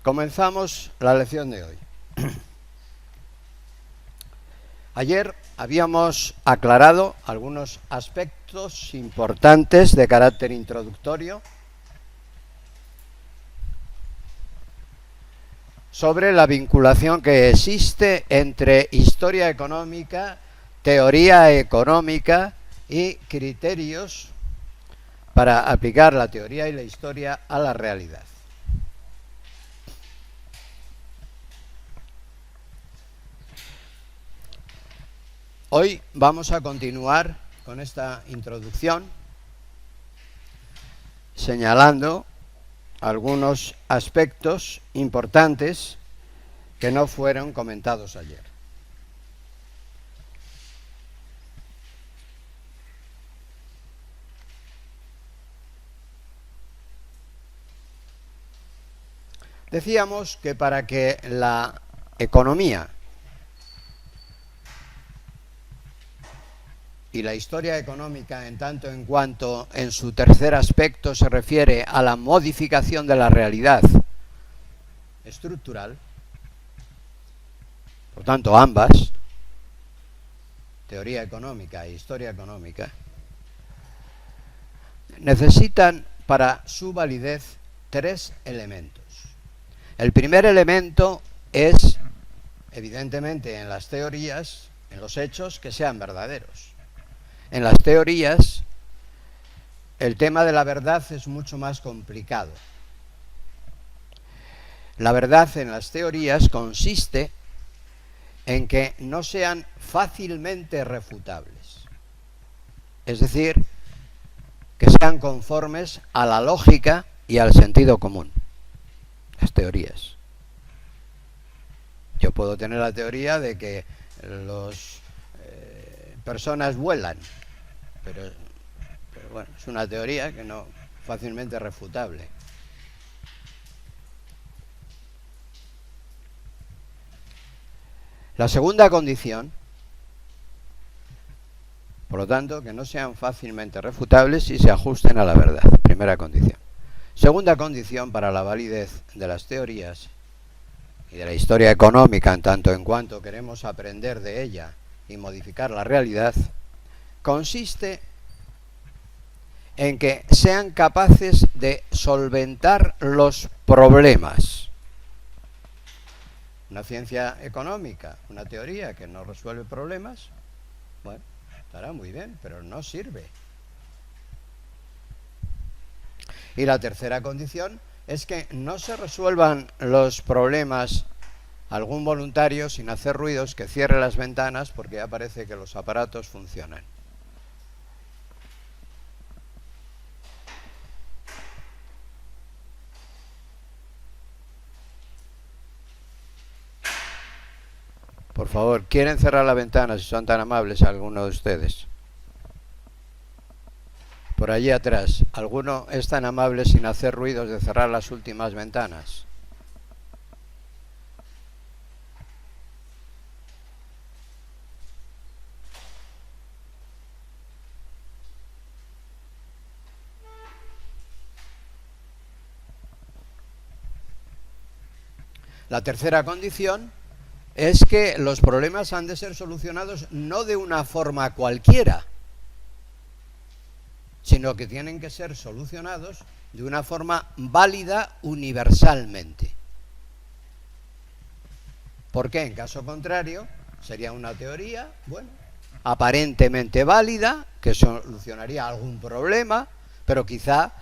Comenzamos la lección de hoy. Ayer habíamos aclarado algunos aspectos importantes de carácter introductorio sobre la vinculación que existe entre historia económica, teoría económica y criterios para aplicar la teoría y la historia a la realidad. Hoy vamos a continuar con esta introducción señalando algunos aspectos importantes que no fueron comentados ayer. Decíamos que para que la economía y la historia económica, en tanto en cuanto en su tercer aspecto se refiere a la modificación de la realidad estructural, por tanto ambas, teoría económica e historia económica, necesitan para su validez tres elementos. El primer elemento es, evidentemente, en las teorías, en los hechos, que sean verdaderos. En las teorías, el tema de la verdad es mucho más complicado. La verdad en las teorías consiste en que no sean fácilmente refutables. Es decir, que sean conformes a la lógica y al sentido común. Las teorías. Yo puedo tener la teoría de que las personas vuelan, pero bueno, es una teoría que no fácilmente refutable. La segunda condición, por lo tanto, que no sean fácilmente refutables y se ajusten a la verdad. Primera condición. Segunda condición para la validez de las teorías y de la historia económica, en tanto en cuanto queremos aprender de ella y modificar la realidad, consiste en que sean capaces de solventar los problemas. Una ciencia económica, una teoría que no resuelve problemas, bueno, estará muy bien, pero no sirve. Y la tercera condición es que no se resuelvan los problemas algún voluntario sin hacer ruidos que cierre las ventanas porque ya parece que los aparatos funcionan. Por favor, ¿quieren cerrar la ventana si son tan amables alguno de ustedes? Por allí atrás, ¿alguno es tan amable sin hacer ruidos de cerrar las últimas ventanas? La tercera condición es que los problemas han de ser solucionados no de una forma cualquiera, sino que tienen que ser solucionados de una forma válida universalmente. Porque en caso contrario sería una teoría, bueno, aparentemente válida, que solucionaría algún problema, pero quizá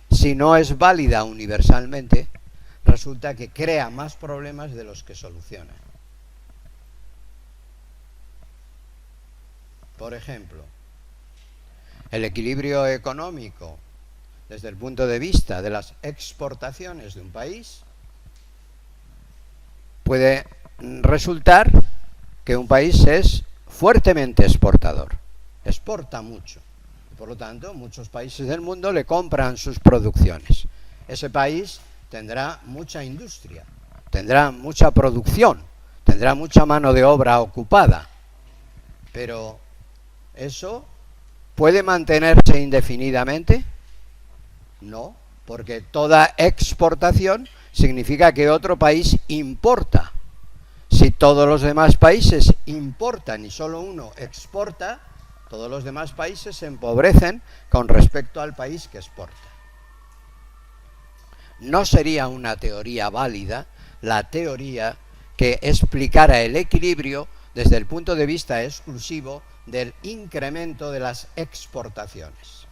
si no es válida universalmente, resulta que crea más problemas de los que soluciona. Por ejemplo, el equilibrio económico desde el punto de vista de las exportaciones de un país puede resultar que un país es fuertemente exportador, exporta mucho. Por lo tanto, muchos países del mundo le compran sus producciones. Ese país tendrá mucha industria, tendrá mucha producción, tendrá mucha mano de obra ocupada, pero ¿eso puede mantenerse indefinidamente? No, porque toda exportación significa que otro país importa. Si todos los demás países importan y solo uno exporta, todos los demás países se empobrecen con respecto al país que exporta. No sería una teoría válida la teoría que explicara el equilibrio desde el punto de vista exclusivo del incremento de las exportaciones.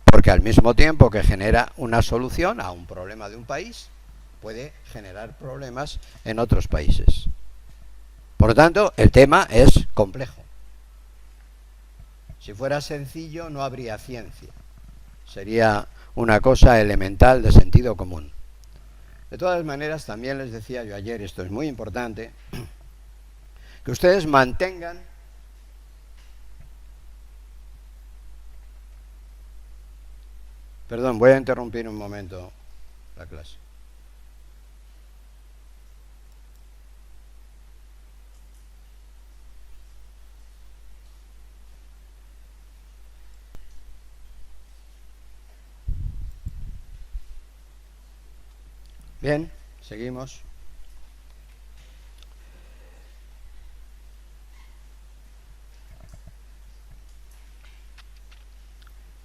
Porque al mismo tiempo que genera una solución a un problema de un país, puede generar problemas en otros países. Por lo tanto, el tema es complejo. Si fuera sencillo, no habría ciencia. Sería una cosa elemental de sentido común. De todas maneras, también les decía yo ayer, esto es muy importante, que ustedes mantengan Perdón, voy a interrumpir un momento la clase. Bien, seguimos.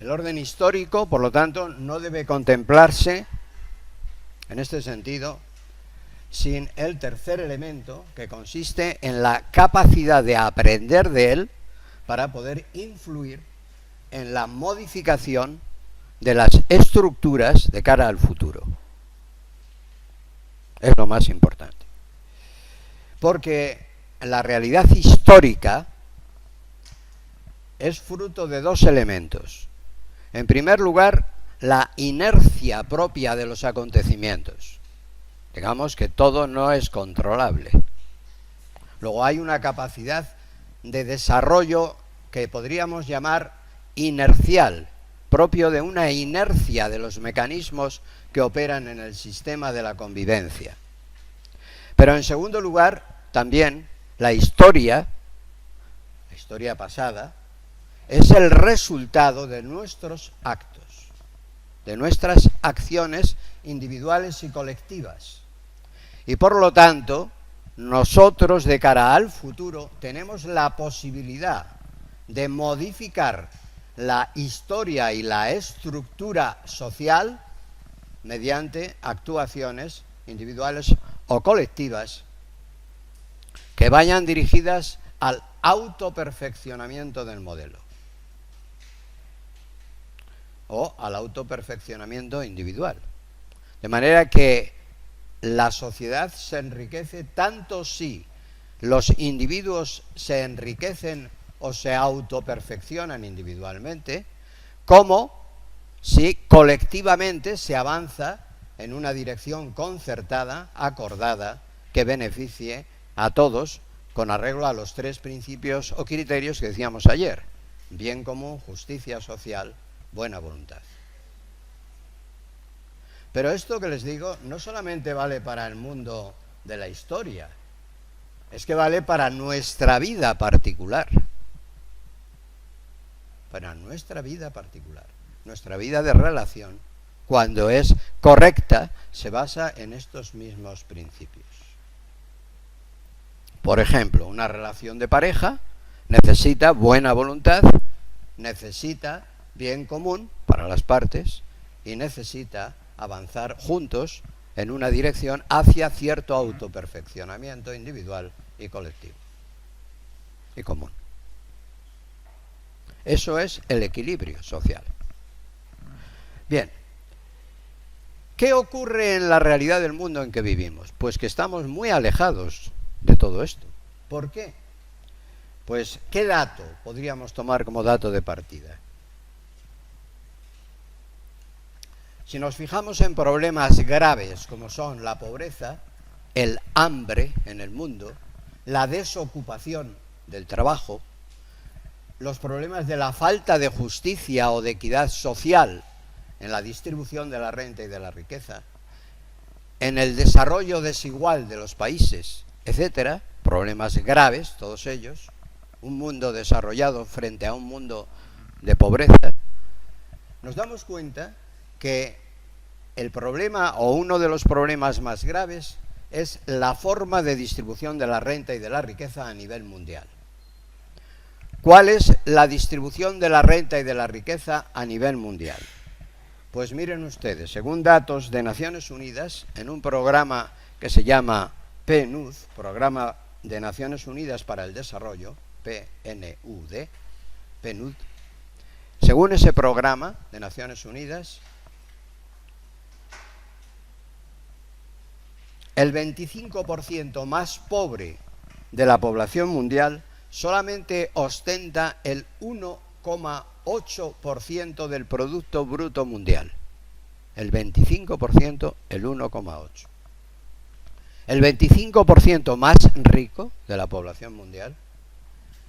El orden histórico, por lo tanto, no debe contemplarse, en este sentido, sin el tercer elemento, que consiste en la capacidad de aprender de él para poder influir en la modificación de las estructuras de cara al futuro. Es lo más importante. Porque la realidad histórica es fruto de dos elementos. En primer lugar, la inercia propia de los acontecimientos. Digamos que todo no es controlable. Luego hay una capacidad de desarrollo que podríamos llamar inercial, propio de una inercia de los mecanismos que operan en el sistema de la convivencia. Pero en segundo lugar, también la historia pasada, es el resultado de nuestros actos, de nuestras acciones individuales y colectivas. Y por lo tanto, nosotros de cara al futuro tenemos la posibilidad de modificar la historia y la estructura social mediante actuaciones individuales o colectivas que vayan dirigidas al autoperfeccionamiento del modelo o al autoperfeccionamiento individual. De manera que la sociedad se enriquece tanto si los individuos se enriquecen o se autoperfeccionan individualmente, como si colectivamente se avanza en una dirección concertada, acordada, que beneficie a todos con arreglo a los tres principios o criterios que decíamos ayer: bien común, justicia social, buena voluntad. Pero esto que les digo no solamente vale para el mundo de la historia, es que vale para nuestra vida particular. Para nuestra vida particular. Nuestra vida de relación, cuando es correcta, se basa en estos mismos principios. Por ejemplo, una relación de pareja necesita buena voluntad, necesita bien común para las partes y necesita avanzar juntos en una dirección hacia cierto autoperfeccionamiento individual y colectivo y común. Eso es el equilibrio social. Bien, ¿qué ocurre en la realidad del mundo en que vivimos? Pues que estamos muy alejados de todo esto. ¿Por qué? Pues, ¿qué dato podríamos tomar como dato de partida? Si nos fijamos en problemas graves como son la pobreza, el hambre en el mundo, la desocupación del trabajo, los problemas de la falta de justicia o de equidad social en la distribución de la renta y de la riqueza, en el desarrollo desigual de los países, etcétera, problemas graves, todos ellos, un mundo desarrollado frente a un mundo de pobreza, nos damos cuenta que el problema o uno de los problemas más graves es la forma de distribución de la renta y de la riqueza a nivel mundial. ¿Cuál es la distribución de la renta y de la riqueza a nivel mundial? Pues miren ustedes, según datos de Naciones Unidas, en un programa que se llama PNUD, Programa de Naciones Unidas para el Desarrollo, PNUD, PNUD, según ese programa de Naciones Unidas, el 25% más pobre de la población mundial solamente ostenta el 1,8% del Producto Bruto Mundial. El 25%, el 1,8%. El 25% más rico de la población mundial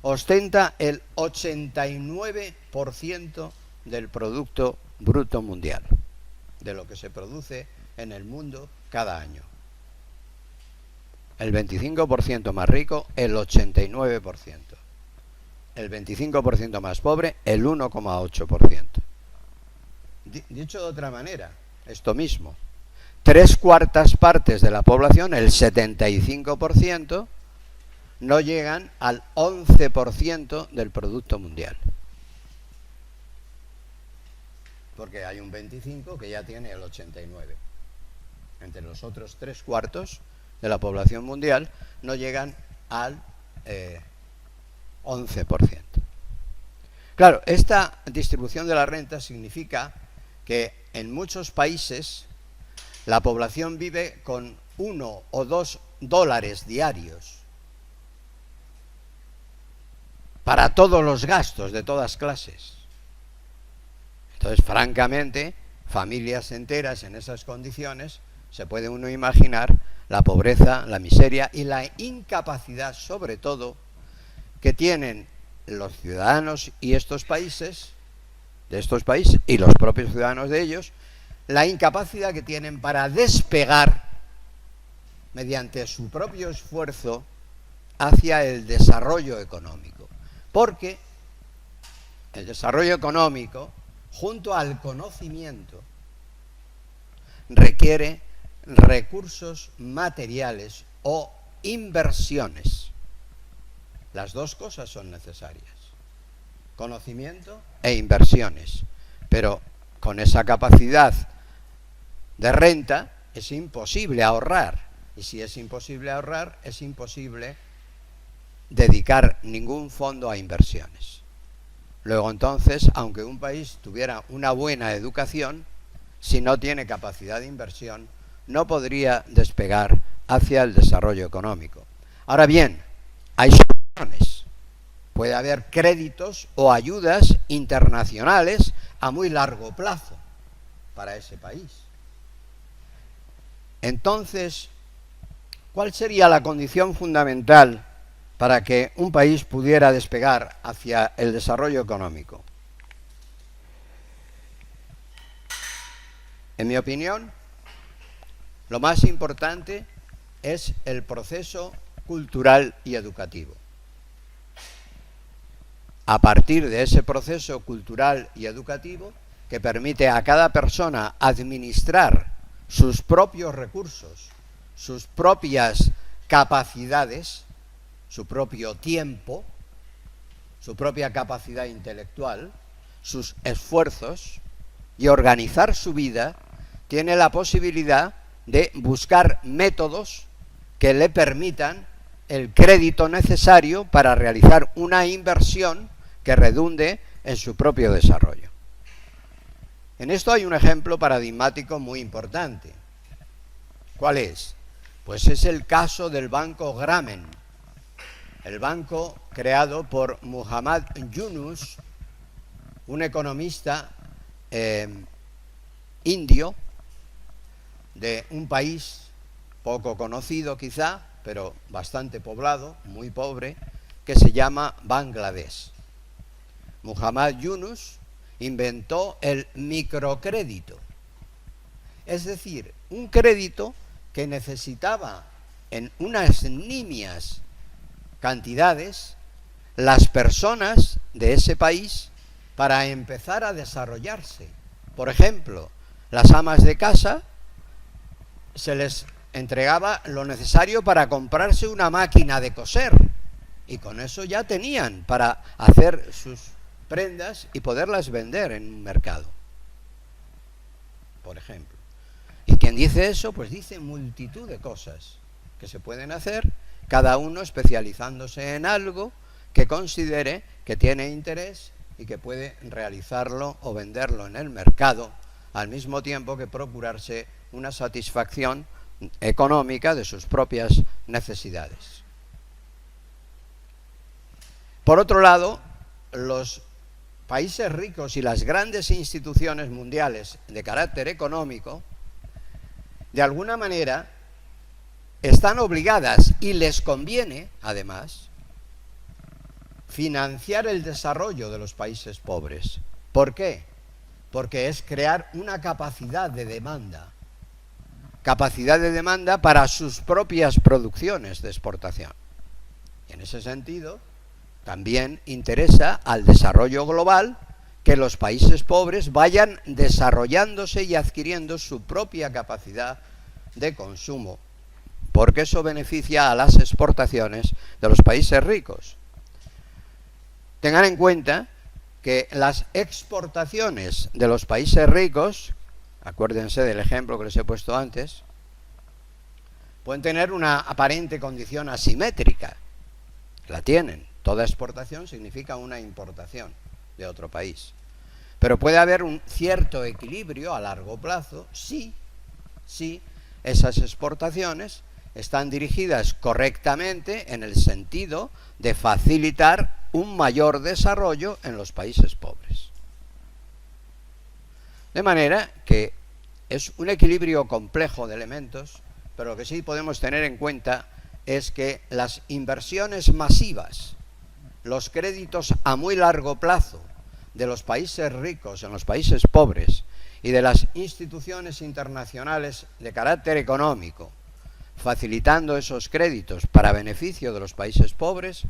ostenta el 89% del Producto Bruto Mundial, de lo que se produce en el mundo cada año. El 25% más rico, el 89%. El 25% más pobre, el 1,8%. Dicho de otra manera, esto mismo. 3/4 partes de la población, el 75%, no llegan al 11% del Producto Mundial. Porque hay un 25% que ya tiene el 89%. Entre los otros 3/4 de la población mundial no llegan al 11%. Claro, esta distribución de la renta significa que en muchos países la población vive con 1 o 2 dólares diarios para todos los gastos de todas clases. Entonces, francamente, familias enteras en esas condiciones, se puede uno imaginar la pobreza, la miseria y la incapacidad, sobre todo, que tienen los ciudadanos y estos países, de estos países y los propios ciudadanos de ellos, la incapacidad que tienen para despegar mediante su propio esfuerzo hacia el desarrollo económico. Porque el desarrollo económico, junto al conocimiento, requiere recursos materiales o inversiones. Las dos cosas son necesarias, conocimiento e inversiones, pero con esa capacidad de renta es imposible ahorrar, y si es imposible ahorrar, es imposible dedicar ningún fondo a inversiones. Luego entonces, aunque un país tuviera una buena educación, si no tiene capacidad de inversión, no podría despegar hacia el desarrollo económico. Ahora bien, hay soluciones. Puede haber créditos o ayudas internacionales a muy largo plazo para ese país. Entonces, ¿cuál sería la condición fundamental para que un país pudiera despegar hacia el desarrollo económico? En mi opinión, lo más importante es el proceso cultural y educativo. A partir de ese proceso cultural y educativo, que permite a cada persona administrar sus propios recursos, sus propias capacidades, su propio tiempo, su propia capacidad intelectual, sus esfuerzos, y organizar su vida, tiene la posibilidad de buscar métodos que le permitan el crédito necesario para realizar una inversión que redunde en su propio desarrollo. En esto hay un ejemplo paradigmático muy importante. ¿Cuál es? Pues es el caso del Banco Grameen, el banco creado por Muhammad Yunus, un economista indio de un país poco conocido quizá, pero bastante poblado, muy pobre, que se llama Bangladesh. Muhammad Yunus inventó el microcrédito, es decir, un crédito que necesitaba en unas nimias cantidades las personas de ese país para empezar a desarrollarse. Por ejemplo, las amas de casa se les entregaba lo necesario para comprarse una máquina de coser y con eso ya tenían para hacer sus prendas y poderlas vender en un mercado, por ejemplo. Y quien dice eso, pues dice multitud de cosas que se pueden hacer, cada uno especializándose en algo que considere que tiene interés y que puede realizarlo o venderlo en el mercado, al mismo tiempo que procurarse una satisfacción económica de sus propias necesidades. Por otro lado, los países ricos y las grandes instituciones mundiales de carácter económico, de alguna manera, están obligadas y les conviene, además, financiar el desarrollo de los países pobres. ¿Por qué? Porque es crear una capacidad de demanda para sus propias producciones de exportación. Y en ese sentido, también interesa al desarrollo global que los países pobres vayan desarrollándose y adquiriendo su propia capacidad de consumo, porque eso beneficia a las exportaciones de los países ricos. Tengan en cuenta que las exportaciones de los países ricos, acuérdense del ejemplo que les he puesto antes, pueden tener una aparente condición asimétrica. La tienen. Toda exportación significa una importación de otro país. Pero puede haber un cierto equilibrio a largo plazo si esas exportaciones están dirigidas correctamente en el sentido de facilitar un mayor desarrollo en los países pobres. De manera que es un equilibrio complejo de elementos, pero lo que sí podemos tener en cuenta es que las inversiones masivas, los créditos a muy largo plazo de los países ricos en los países pobres y de las instituciones internacionales de carácter económico, facilitando esos créditos para beneficio de los países pobres,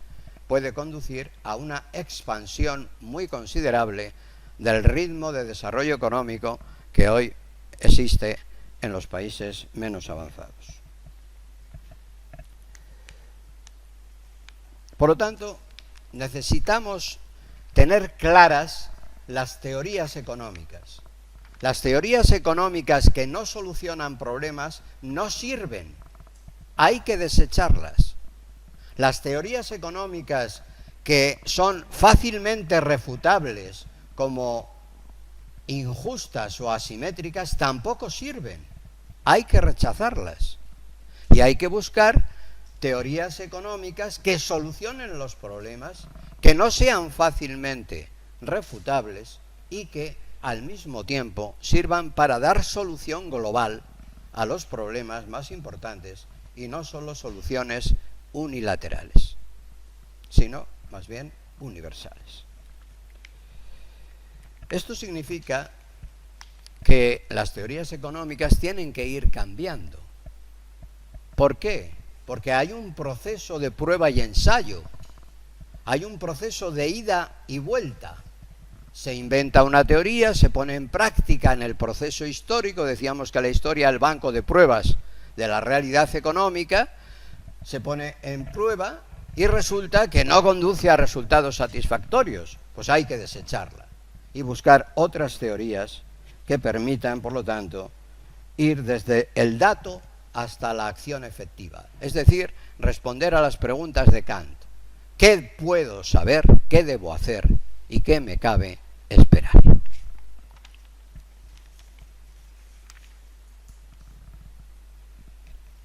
puede conducir a una expansión muy considerable del ritmo de desarrollo económico que hoy existe en los países menos avanzados. Por lo tanto, necesitamos tener claras las teorías económicas. Las teorías económicas que no solucionan problemas no sirven. Hay que desecharlas. Las teorías económicas que son fácilmente refutables como injustas o asimétricas tampoco sirven. Hay que rechazarlas. Y hay que buscar teorías económicas que solucionen los problemas, que no sean fácilmente refutables y que al mismo tiempo sirvan para dar solución global a los problemas más importantes y no solo soluciones unilaterales, sino más bien universales. Esto significa que las teorías económicas tienen que ir cambiando. ¿Por qué? Porque hay un proceso de prueba y ensayo, hay un proceso de ida y vuelta. Se inventa una teoría, se pone en práctica en el proceso histórico, decíamos que la historia es el banco de pruebas de la realidad económica, se pone en prueba y resulta que no conduce a resultados satisfactorios, pues hay que desecharla y buscar otras teorías que permitan, por lo tanto, ir desde el dato hasta la acción efectiva. Es decir, responder a las preguntas de Kant. ¿Qué puedo saber? ¿Qué debo hacer? ¿Y qué me cabe esperar?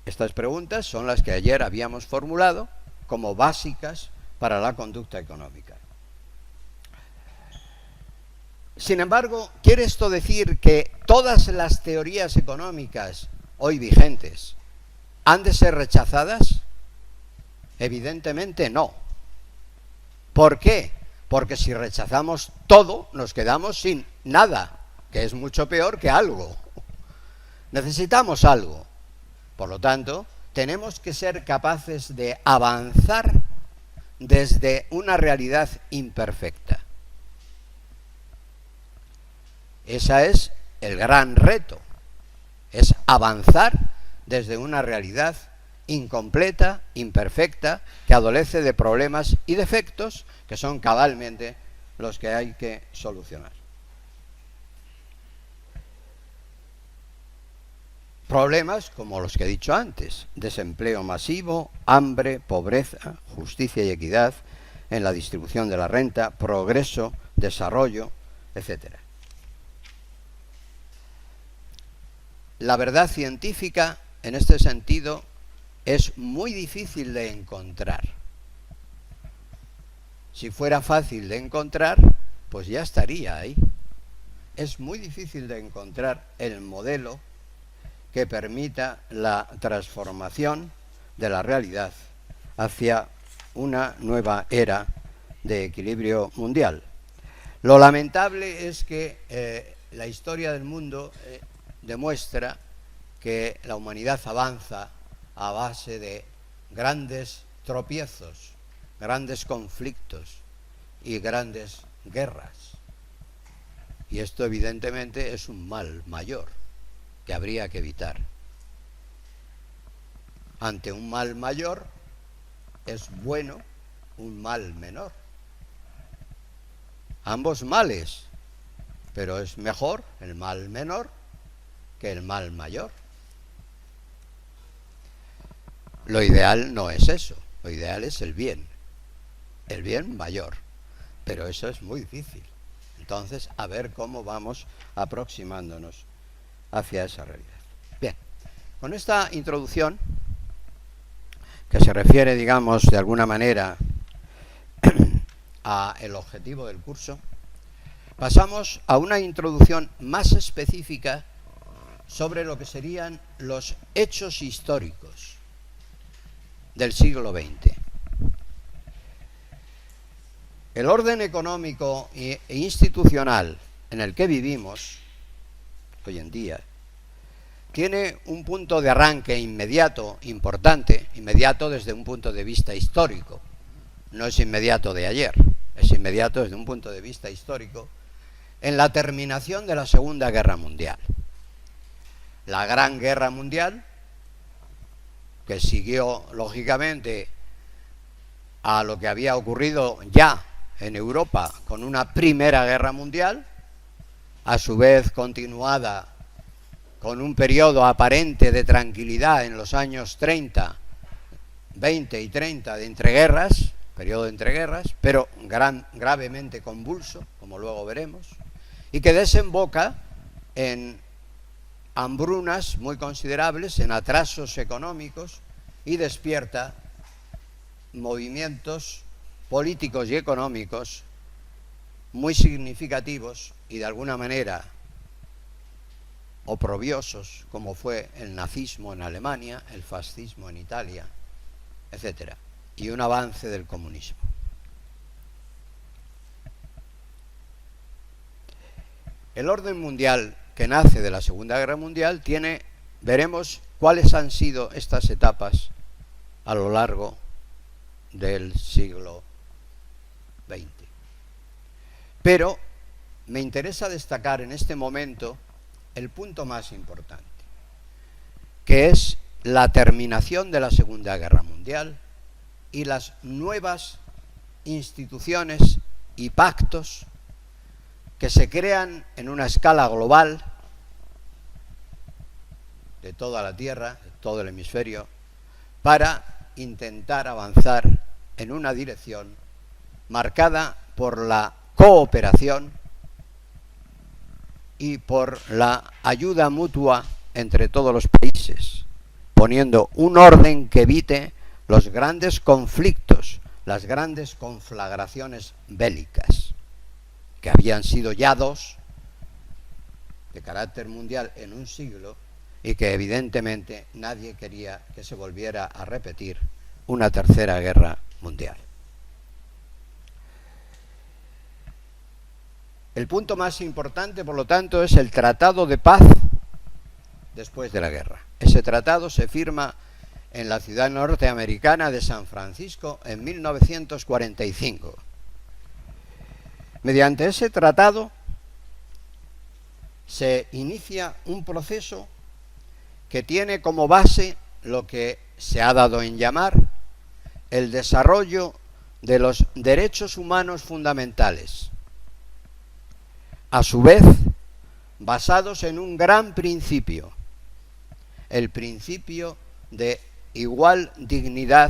Estas preguntas son las que ayer habíamos formulado como básicas para la conducta económica. Sin embargo, ¿quiere esto decir que todas las teorías económicas hoy vigentes han de ser rechazadas? Evidentemente no. ¿Por qué? Porque si rechazamos todo, nos quedamos sin nada, que es mucho peor que algo. Necesitamos algo. Por lo tanto, tenemos que ser capaces de avanzar desde una realidad imperfecta. Esa es el gran reto, es avanzar desde una realidad incompleta, imperfecta, que adolece de problemas y defectos que son cabalmente los que hay que solucionar. Problemas como los que he dicho antes: desempleo masivo, hambre, pobreza, justicia y equidad en la distribución de la renta, progreso, desarrollo, etc. La verdad científica, en este sentido, es muy difícil de encontrar. Si fuera fácil de encontrar, pues ya estaría ahí. Es muy difícil de encontrar el modelo que permita la transformación de la realidad hacia una nueva era de equilibrio mundial. Lo lamentable es que la historia del mundo demuestra que la humanidad avanza a base de grandes tropiezos, grandes conflictos y grandes guerras. Y esto evidentemente es un mal mayor que habría que evitar. Ante un mal mayor es bueno un mal menor. Ambos males, pero es mejor el mal menor que el mal mayor. Lo ideal no es eso, lo ideal es el bien mayor, pero eso es muy difícil. Entonces, a ver cómo vamos aproximándonos hacia esa realidad. Bien, con esta introducción, que se refiere, digamos, de alguna manera a el objetivo del curso, pasamos a una introducción más específica sobre lo que serían los hechos históricos del siglo XX. El orden económico e institucional en el que vivimos hoy en día tiene un punto de arranque inmediato, importante, inmediato desde un punto de vista histórico. No es inmediato de ayer, es inmediato desde un punto de vista histórico, en la terminación de la Segunda Guerra Mundial. La Gran Guerra Mundial, que siguió lógicamente a lo que había ocurrido ya en Europa con una Primera Guerra Mundial, a su vez continuada con un periodo aparente de tranquilidad en los años 30, 20 y 30 de entreguerras, periodo de entreguerras, pero gravemente convulso, como luego veremos, y que desemboca en hambrunas muy considerables, en atrasos económicos, y despierta movimientos políticos y económicos muy significativos y de alguna manera oprobiosos, como fue el nazismo en Alemania, el fascismo en Italia, etc., y un avance del comunismo. El orden mundial que nace de la Segunda Guerra Mundial veremos cuáles han sido estas etapas a lo largo del siglo XX. Pero me interesa destacar en este momento el punto más importante, que es la terminación de la Segunda Guerra Mundial y las nuevas instituciones y pactos que se crean en una escala global de toda la Tierra, de todo el hemisferio, para intentar avanzar en una dirección marcada por la cooperación y por la ayuda mutua entre todos los países, poniendo un orden que evite los grandes conflictos, las grandes conflagraciones bélicas, que habían sido ya dos de carácter mundial en un siglo y que evidentemente nadie quería que se volviera a repetir una tercera guerra mundial. El punto más importante, por lo tanto, es el Tratado de Paz después de la guerra. Ese tratado se firma en la ciudad norteamericana de San Francisco en 1945. Mediante ese tratado se inicia un proceso que tiene como base lo que se ha dado en llamar el desarrollo de los derechos humanos fundamentales, a su vez basados en un gran principio, el principio de igual dignidad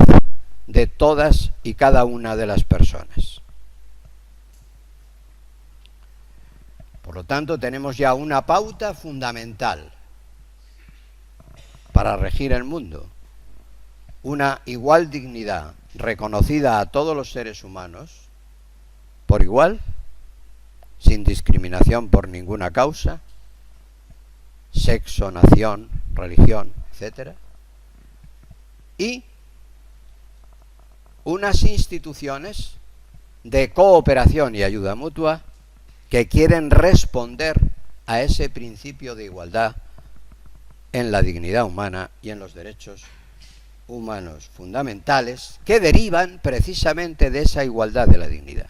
de todas y cada una de las personas. Por lo tanto, tenemos ya una pauta fundamental para regir el mundo, una igual dignidad reconocida a todos los seres humanos por igual, sin discriminación por ninguna causa, sexo, nación, religión, etc. Y unas instituciones de cooperación y ayuda mutua que quieren responder a ese principio de igualdad en la dignidad humana y en los derechos humanos fundamentales que derivan precisamente de esa igualdad de la dignidad.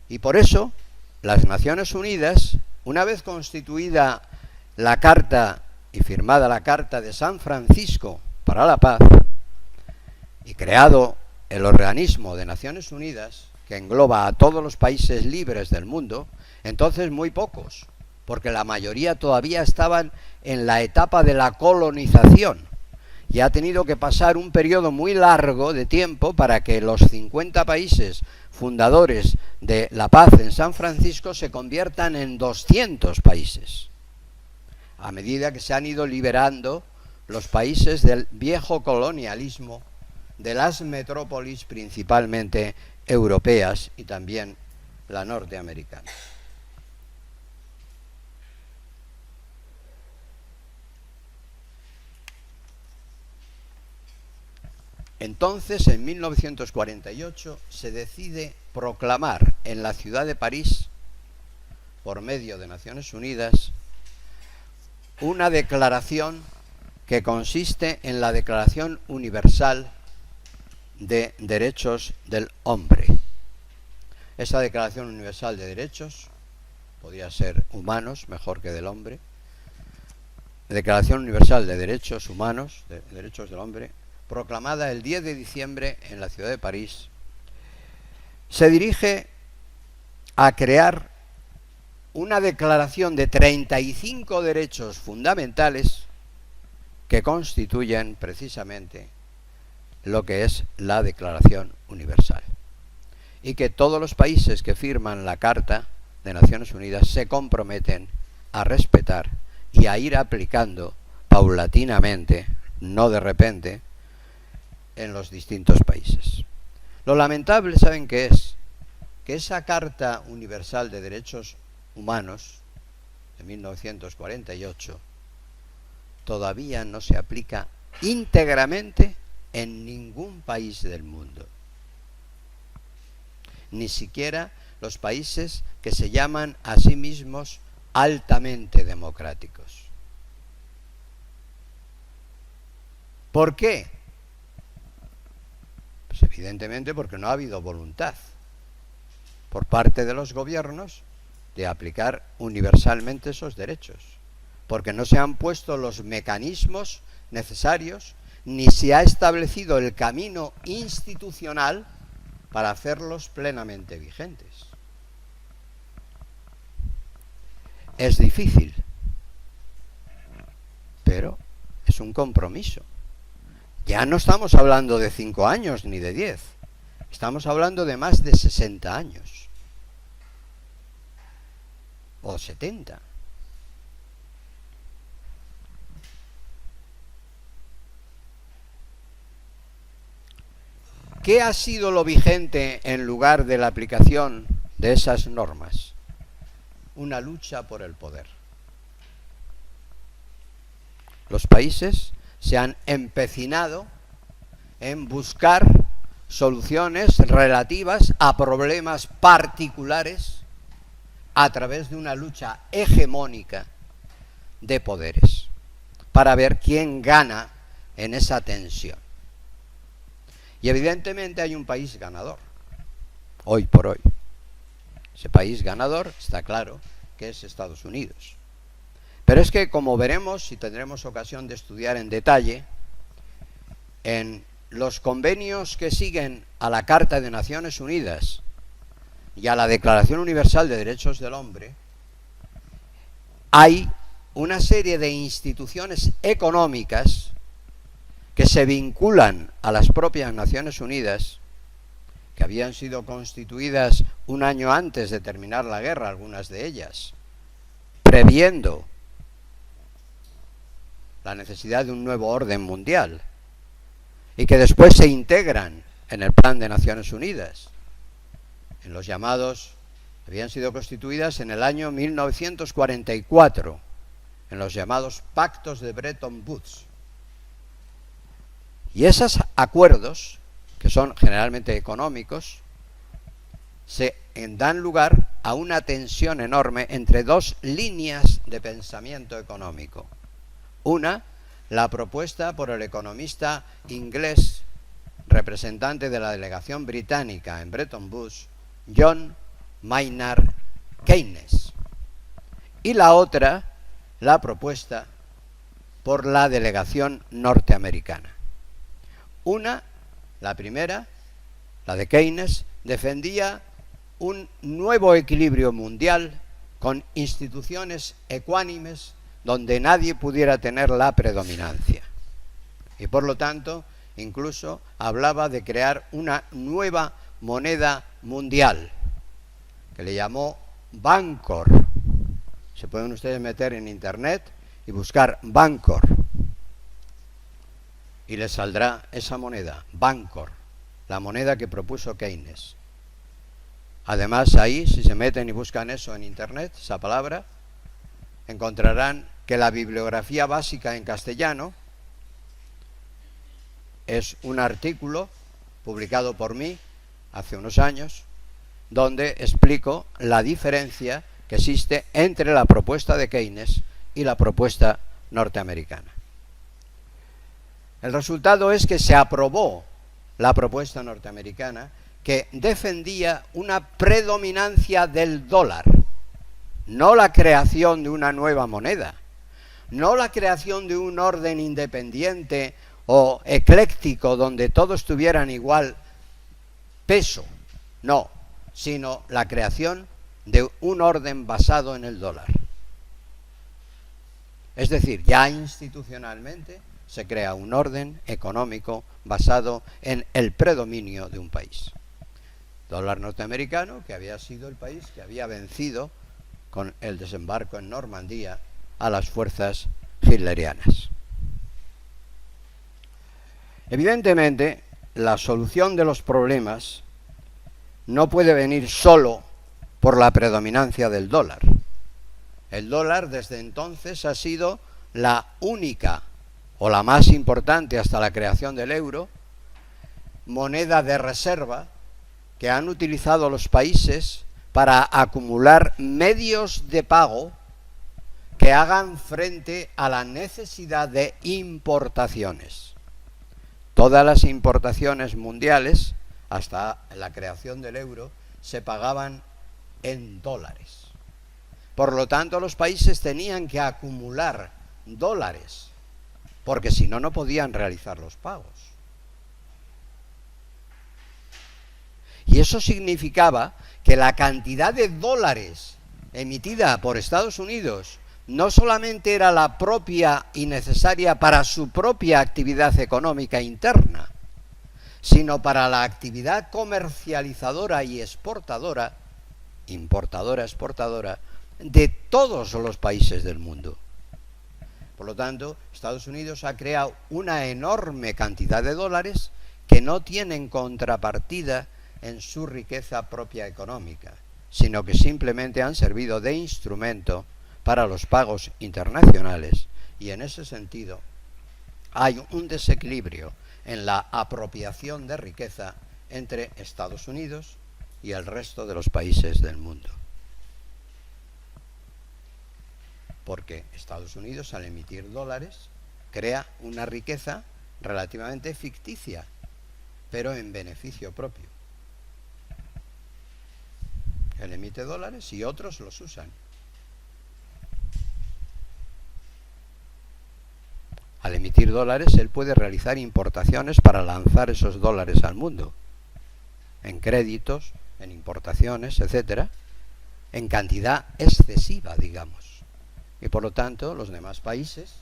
Y por eso, las Naciones Unidas, una vez constituida la Carta y firmada la Carta de San Francisco para la Paz, y creado el Organismo de Naciones Unidas, que engloba a todos los países libres del mundo, entonces muy pocos, porque la mayoría todavía estaban en la etapa de la colonización, y ha tenido que pasar un periodo muy largo de tiempo para que los 50 países fundadores de la paz en San Francisco se conviertan en 200 países, a medida que se han ido liberando los países del viejo colonialismo, de las metrópolis principalmente europeas y también la norteamericana. Entonces, en 1948, se decide proclamar en la ciudad de París, por medio de Naciones Unidas, una declaración que consiste en la Declaración Universal de Derechos del Hombre. Esa Declaración Universal de Derechos, podría ser humanos, mejor que del hombre, Declaración Universal de Derechos Humanos, de Derechos del Hombre, proclamada el 10 de diciembre en la ciudad de París, se dirige a crear una declaración de 35 derechos fundamentales que constituyen precisamente lo que es la Declaración Universal, y que todos los países que firman la Carta de Naciones Unidas se comprometen a respetar y a ir aplicando paulatinamente, no de repente, en los distintos países. Lo lamentable, ¿saben qué es? Que esa Carta Universal de Derechos Humanos de 1948 todavía no se aplica íntegramente en ningún país del mundo. Ni siquiera los países que se llaman a sí mismos altamente democráticos. ¿Por qué? Pues evidentemente porque no ha habido voluntad por parte de los gobiernos de aplicar universalmente esos derechos, porque no se han puesto los mecanismos necesarios, ni se ha establecido el camino institucional para hacerlos plenamente vigentes. Es difícil, pero es un compromiso. Ya no estamos hablando de 5 años ni de 10, estamos hablando de más de 60 años, o 70. ¿Qué ha sido lo vigente en lugar de la aplicación de esas normas? Una lucha por el poder. Los países se han empecinado en buscar soluciones relativas a problemas particulares a través de una lucha hegemónica de poderes, para ver quién gana en esa tensión. Y evidentemente hay un país ganador, hoy por hoy. Ese país ganador está claro que que es Estados Unidos. Pero es que, como veremos y tendremos ocasión de estudiar en detalle, en los convenios que siguen a la Carta de Naciones Unidas y a la Declaración Universal de Derechos del Hombre, hay una serie de instituciones económicas que se vinculan a las propias Naciones Unidas, que habían sido constituidas un año antes de terminar la guerra, algunas de ellas, previendo la necesidad de un nuevo orden mundial, y que después se integran en el Plan de Naciones Unidas, en los llamados, habían sido constituidas en el año 1944, en los llamados Pactos de Bretton Woods. Y esos acuerdos, que son generalmente económicos, se dan lugar a una tensión enorme entre dos líneas de pensamiento económico. Una, la propuesta por el economista inglés, representante de la delegación británica en Bretton Woods, John Maynard Keynes. Y la otra, la propuesta por la delegación norteamericana. Una, la primera, la de Keynes, defendía un nuevo equilibrio mundial con instituciones ecuánimes donde nadie pudiera tener la predominancia. Y por lo tanto, incluso hablaba de crear una nueva moneda mundial, que le llamó Bancor. Se pueden ustedes meter en internet y buscar Bancor, y les saldrá esa moneda, Bancor, la moneda que propuso Keynes. Además, ahí, si se meten y buscan eso en internet, esa palabra, encontrarán que la bibliografía básica en castellano es un artículo publicado por mí hace unos años, donde explico la diferencia que existe entre la propuesta de Keynes y la propuesta norteamericana. El resultado es que se aprobó la propuesta norteamericana, que defendía una predominancia del dólar, no la creación de una nueva moneda, no la creación de un orden independiente o ecléctico donde todos tuvieran igual peso, no, sino la creación de un orden basado en el dólar. Es decir, ya institucionalmente se crea un orden económico basado en el predominio de un país. Dólar norteamericano, que había sido el país que había vencido con el desembarco en Normandía a las fuerzas hitlerianas. Evidentemente, la solución de los problemas no puede venir solo por la predominancia del dólar. El dólar desde entonces ha sido la única o la más importante hasta la creación del euro, moneda de reserva que han utilizado los países para acumular medios de pago que hagan frente a la necesidad de importaciones. Todas las importaciones mundiales, hasta la creación del euro, se pagaban en dólares. Por lo tanto, los países tenían que acumular dólares, porque si no, no podían realizar los pagos. Y eso significaba que la cantidad de dólares emitida por Estados Unidos no solamente era la propia y necesaria para su propia actividad económica interna, sino para la actividad comercializadora y exportadora, importadora-exportadora, de todos los países del mundo. Por lo tanto, Estados Unidos ha creado una enorme cantidad de dólares que no tienen contrapartida en su riqueza propia económica, sino que simplemente han servido de instrumento para los pagos internacionales, y en ese sentido hay un desequilibrio en la apropiación de riqueza entre Estados Unidos y el resto de los países del mundo. Porque Estados Unidos, al emitir dólares, crea una riqueza relativamente ficticia, pero en beneficio propio. Él emite dólares y otros los usan. Al emitir dólares, él puede realizar importaciones para lanzar esos dólares al mundo, en créditos, en importaciones, etcétera, en cantidad excesiva, digamos. Y por lo tanto, los demás países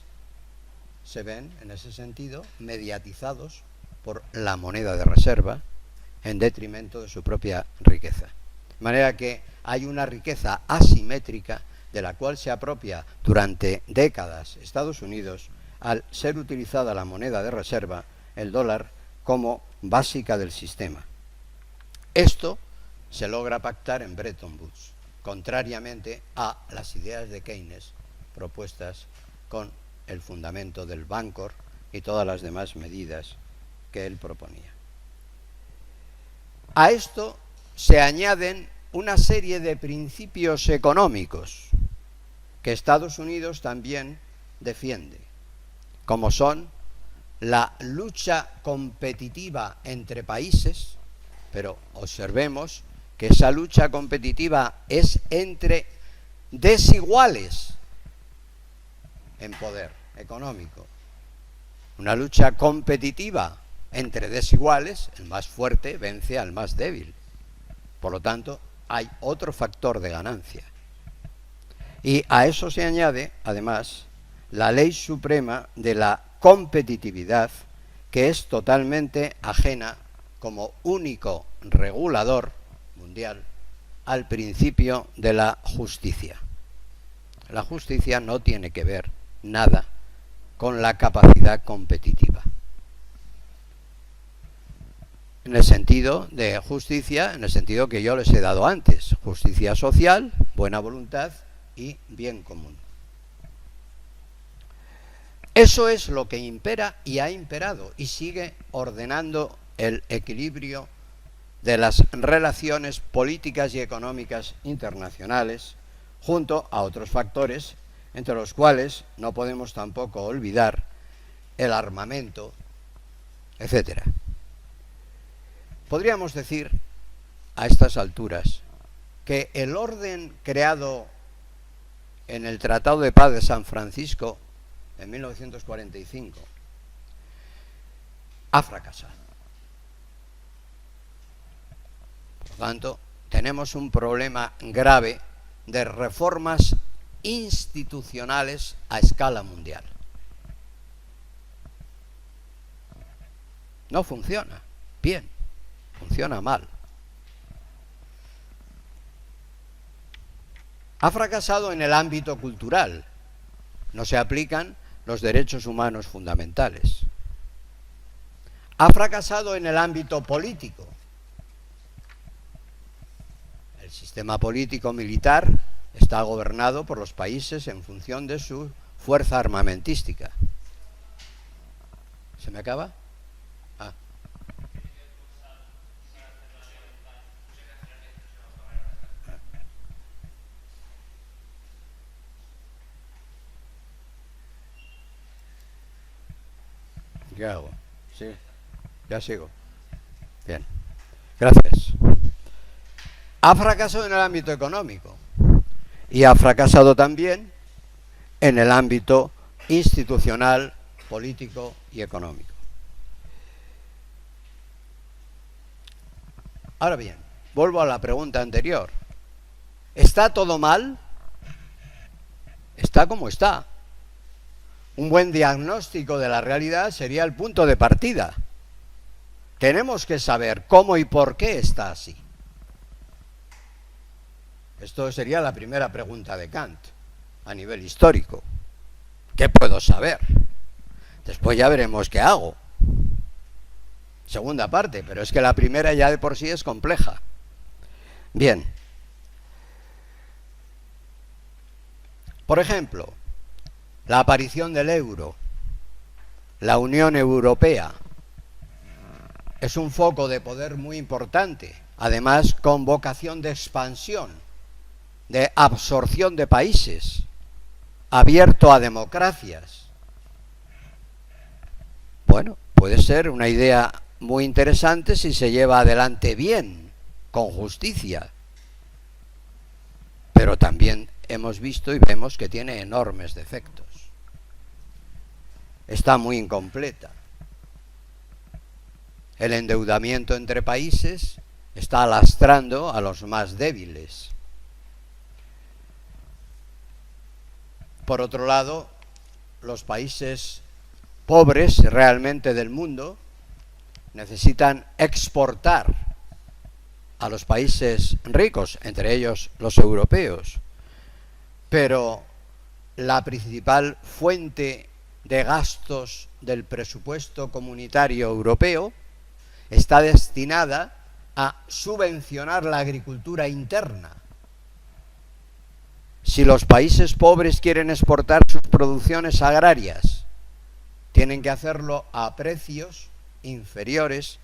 se ven, en ese sentido, mediatizados por la moneda de reserva en detrimento de su propia riqueza. De manera que hay una riqueza asimétrica de la cual se apropia durante décadas Estados Unidos al ser utilizada la moneda de reserva, el dólar, como básica del sistema. Esto se logra pactar en Bretton Woods, contrariamente a las ideas de Keynes propuestas con el fundamento del Bancor y todas las demás medidas que él proponía. A esto se añaden una serie de principios económicos que Estados Unidos también defiende, como son la lucha competitiva entre países, pero observemos que esa lucha competitiva es entre desiguales en poder económico. Una lucha competitiva entre desiguales, el más fuerte vence al más débil. Por lo tanto, hay otro factor de ganancia. Y a eso se añade, además, la ley suprema de la competitividad, que es totalmente ajena como único regulador mundial al principio de la justicia. La justicia no tiene que ver nada con la capacidad competitiva. En el sentido de justicia, en el sentido que yo les he dado antes, justicia social, buena voluntad y bien común. Eso es lo que impera y ha imperado y sigue ordenando el equilibrio de las relaciones políticas y económicas internacionales, junto a otros factores, entre los cuales no podemos tampoco olvidar el armamento, etcétera. Podríamos decir, a estas alturas, que el orden creado en el Tratado de Paz de San Francisco en 1945 ha fracasado. Por lo tanto, tenemos un problema grave de reformas institucionales a escala mundial. No funciona bien, funciona mal. Ha fracasado en el ámbito cultural. No se aplican los derechos humanos fundamentales. Ha fracasado en el ámbito político. El sistema político-militar está gobernado por los países en función de su fuerza armamentística. ¿Se me acaba? Ah. ¿Qué hago? Sí, ya sigo. Bien, gracias. Ha fracasado en el ámbito económico y ha fracasado también en el ámbito institucional, político y económico. Ahora bien, vuelvo a la pregunta anterior. ¿Está todo mal? Está como está. Un buen diagnóstico de la realidad sería el punto de partida. Tenemos que saber cómo y por qué está así. Esto sería la primera pregunta de Kant, a nivel histórico. ¿Qué puedo saber? Después ya veremos qué hago. Segunda parte, pero es que la primera ya de por sí es compleja. Bien. Por ejemplo, la aparición del euro, la Unión Europea, es un foco de poder muy importante, además con vocación de expansión, de absorción de países, abierto a democracias. Bueno, puede ser una idea muy interesante si se lleva adelante bien, con justicia, pero también hemos visto y vemos que tiene enormes defectos. está muy incompleta. El endeudamiento entre países está lastrando a los más débiles. Por otro lado, los países pobres realmente del mundo necesitan exportar a los países ricos, entre ellos los europeos, pero la principal fuente de gastos del presupuesto comunitario europeo está destinada a subvencionar la agricultura interna. Si los países pobres quieren exportar sus producciones agrarias, tienen que hacerlo a precios inferiores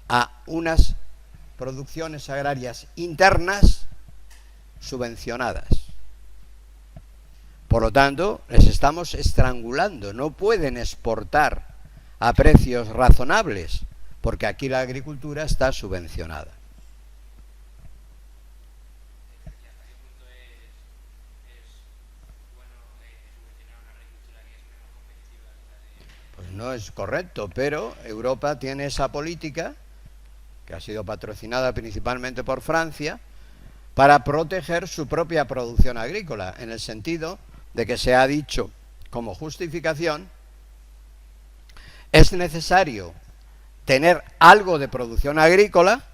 a unas producciones agrarias internas subvencionadas. Por lo tanto, les estamos estrangulando. No pueden exportar a precios razonables, porque aquí la agricultura está subvencionada. Pues no es correcto, pero Europa tiene esa política, que ha sido patrocinada principalmente por Francia, para proteger su propia producción agrícola, en el sentido de que se ha dicho como justificación: es necesario tener algo de producción agrícola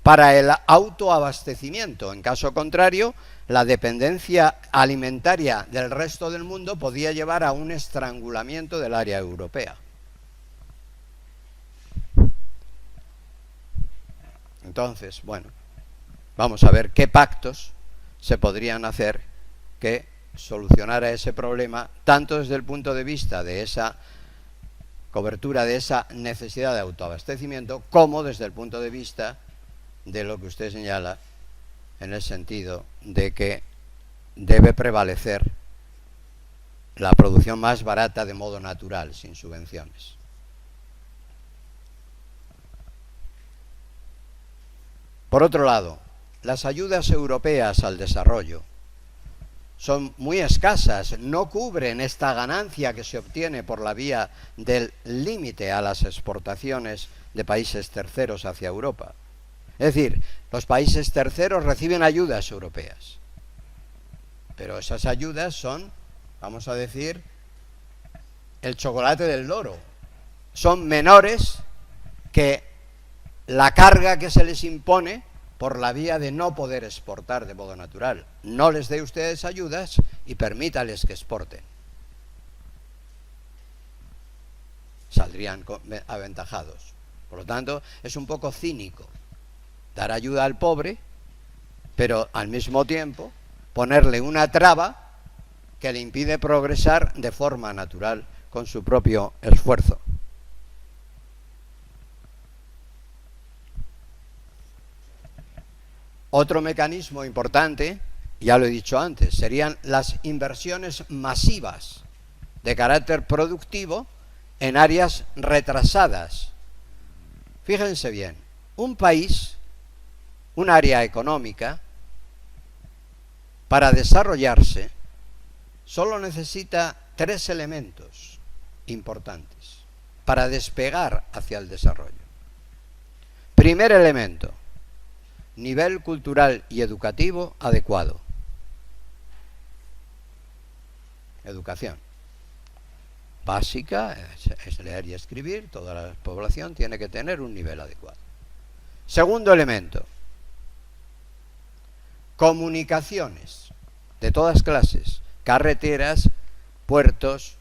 para el autoabastecimiento. En caso contrario, la dependencia alimentaria del resto del mundo podía llevar a un estrangulamiento del área europea. Entonces, bueno, vamos a ver qué pactos se podrían hacer que solucionara ese problema, tanto desde el punto de vista de esa cobertura de esa necesidad de autoabastecimiento, como desde el punto de vista de lo que usted señala, en el sentido de que debe prevalecer la producción más barata de modo natural, sin subvenciones. Por otro lado, las ayudas europeas al desarrollo son muy escasas, no cubren esta ganancia que se obtiene por la vía del límite a las exportaciones de países terceros hacia Europa. Es decir, los países terceros reciben ayudas europeas, pero esas ayudas son, vamos a decir, el chocolate del loro. Son menores que la carga que se les impone por la vía de no poder exportar de modo natural. No les dé ustedes ayudas y permítales que exporten. Saldrían aventajados. Por lo tanto, es un poco cínico dar ayuda al pobre, pero al mismo tiempo ponerle una traba que le impide progresar de forma natural con su propio esfuerzo. Otro mecanismo importante, ya lo he dicho antes, serían las inversiones masivas de carácter productivo en áreas retrasadas. Fíjense bien, un país, un área económica, para desarrollarse, solo necesita 3 elementos importantes para despegar hacia el desarrollo. Primer elemento: nivel cultural y educativo adecuado. Educación básica, es leer y escribir. Toda la población tiene que tener un nivel adecuado. Segundo elemento: comunicaciones de todas clases, carreteras, puertos.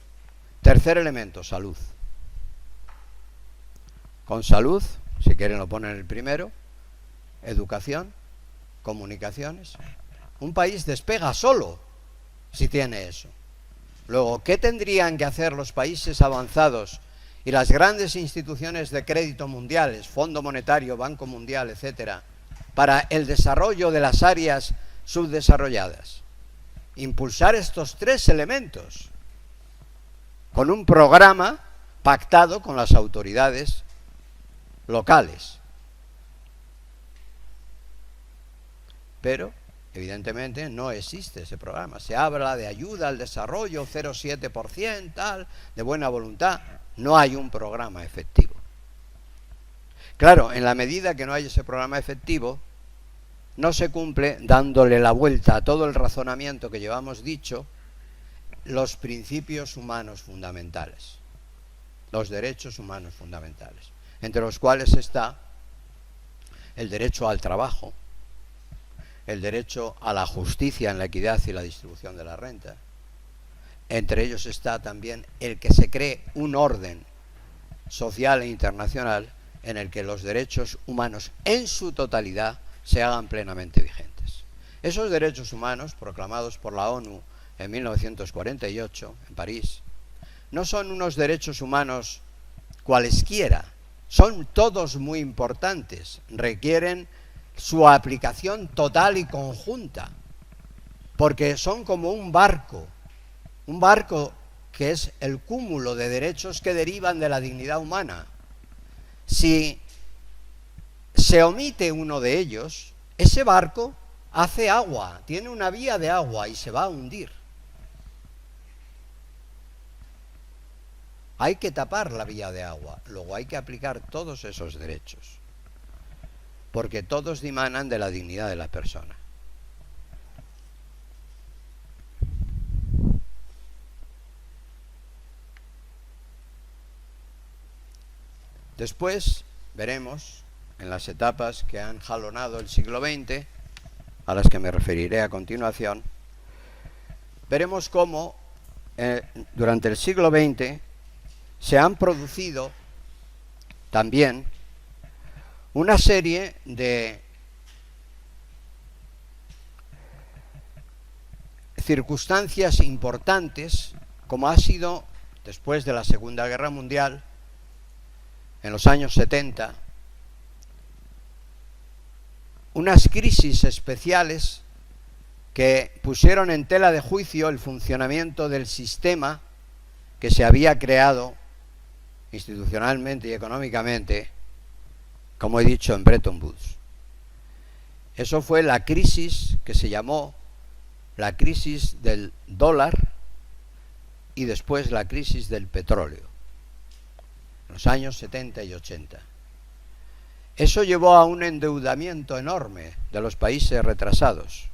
Tercer elemento: salud. Con salud, si quieren lo ponen el primero: educación, comunicaciones. Un país despega solo si tiene eso. Luego, ¿qué tendrían que hacer los países avanzados y las grandes instituciones de crédito mundiales, Fondo Monetario, Banco Mundial, etcétera, para el desarrollo de las áreas subdesarrolladas? Impulsar estos 3 elementos con un programa pactado con las autoridades locales. Pero evidentemente no existe ese programa. Se habla de ayuda al desarrollo, 0,7%, tal, de buena voluntad. No hay un programa efectivo. Claro, en la medida que no hay ese programa efectivo, no se cumple, dándole la vuelta a todo el razonamiento que llevamos dicho, los principios humanos fundamentales, los derechos humanos fundamentales, entre los cuales está el derecho al trabajo, el derecho a la justicia en la equidad y la distribución de la renta. Entre ellos está también el que se cree un orden social e internacional en el que los derechos humanos en su totalidad se hagan plenamente vigentes. Esos derechos humanos, proclamados por la ONU en 1948, en París, no son unos derechos humanos cualesquiera, son todos muy importantes, requieren su aplicación total y conjunta, porque son como un barco que es el cúmulo de derechos que derivan de la dignidad humana. Si se omite uno de ellos, ese barco hace agua, tiene una vía de agua y se va a hundir. Hay que tapar la vía de agua, luego hay que aplicar todos esos derechos, porque todos dimanan de la dignidad de la persona. Después veremos, en las etapas que han jalonado el siglo XX, a las que me referiré a continuación, veremos cómo durante el siglo XX se han producido también una serie de circunstancias importantes, como ha sido después de la Segunda Guerra Mundial, en los años 70, unas crisis especiales que pusieron en tela de juicio el funcionamiento del sistema que se había creado institucionalmente y económicamente, como he dicho, en Bretton Woods. Eso fue la crisis que se llamó la crisis del dólar y después la crisis del petróleo, en los años 70 y 80. Eso llevó a un endeudamiento enorme de los países retrasados,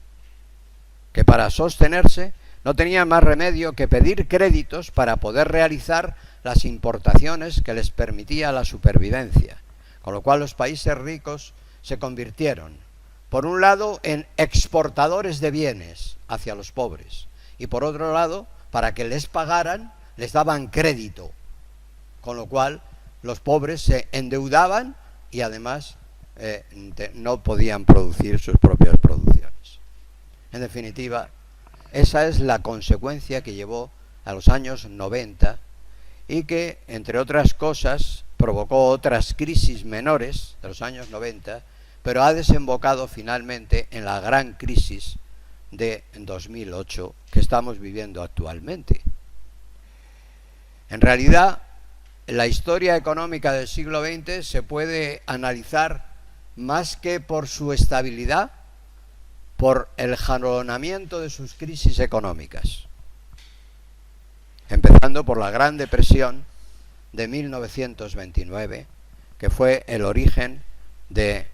que para sostenerse no tenían más remedio que pedir créditos para poder realizar las importaciones que les permitía la supervivencia, con lo cual los países ricos se convirtieron, por un lado, en exportadores de bienes hacia los pobres, y por otro lado, para que les pagaran, les daban crédito, con lo cual los pobres se endeudaban y además no podían producir sus propias producciones. En definitiva, esa es la consecuencia que llevó a los años 90 y que, entre otras cosas, provocó otras crisis menores de los años 90, pero ha desembocado finalmente en la gran crisis de 2008 que estamos viviendo actualmente. En realidad, la historia económica del siglo XX se puede analizar más que por su estabilidad, por el jalonamiento de sus crisis económicas, empezando por la Gran Depresión de 1929, que fue el origen de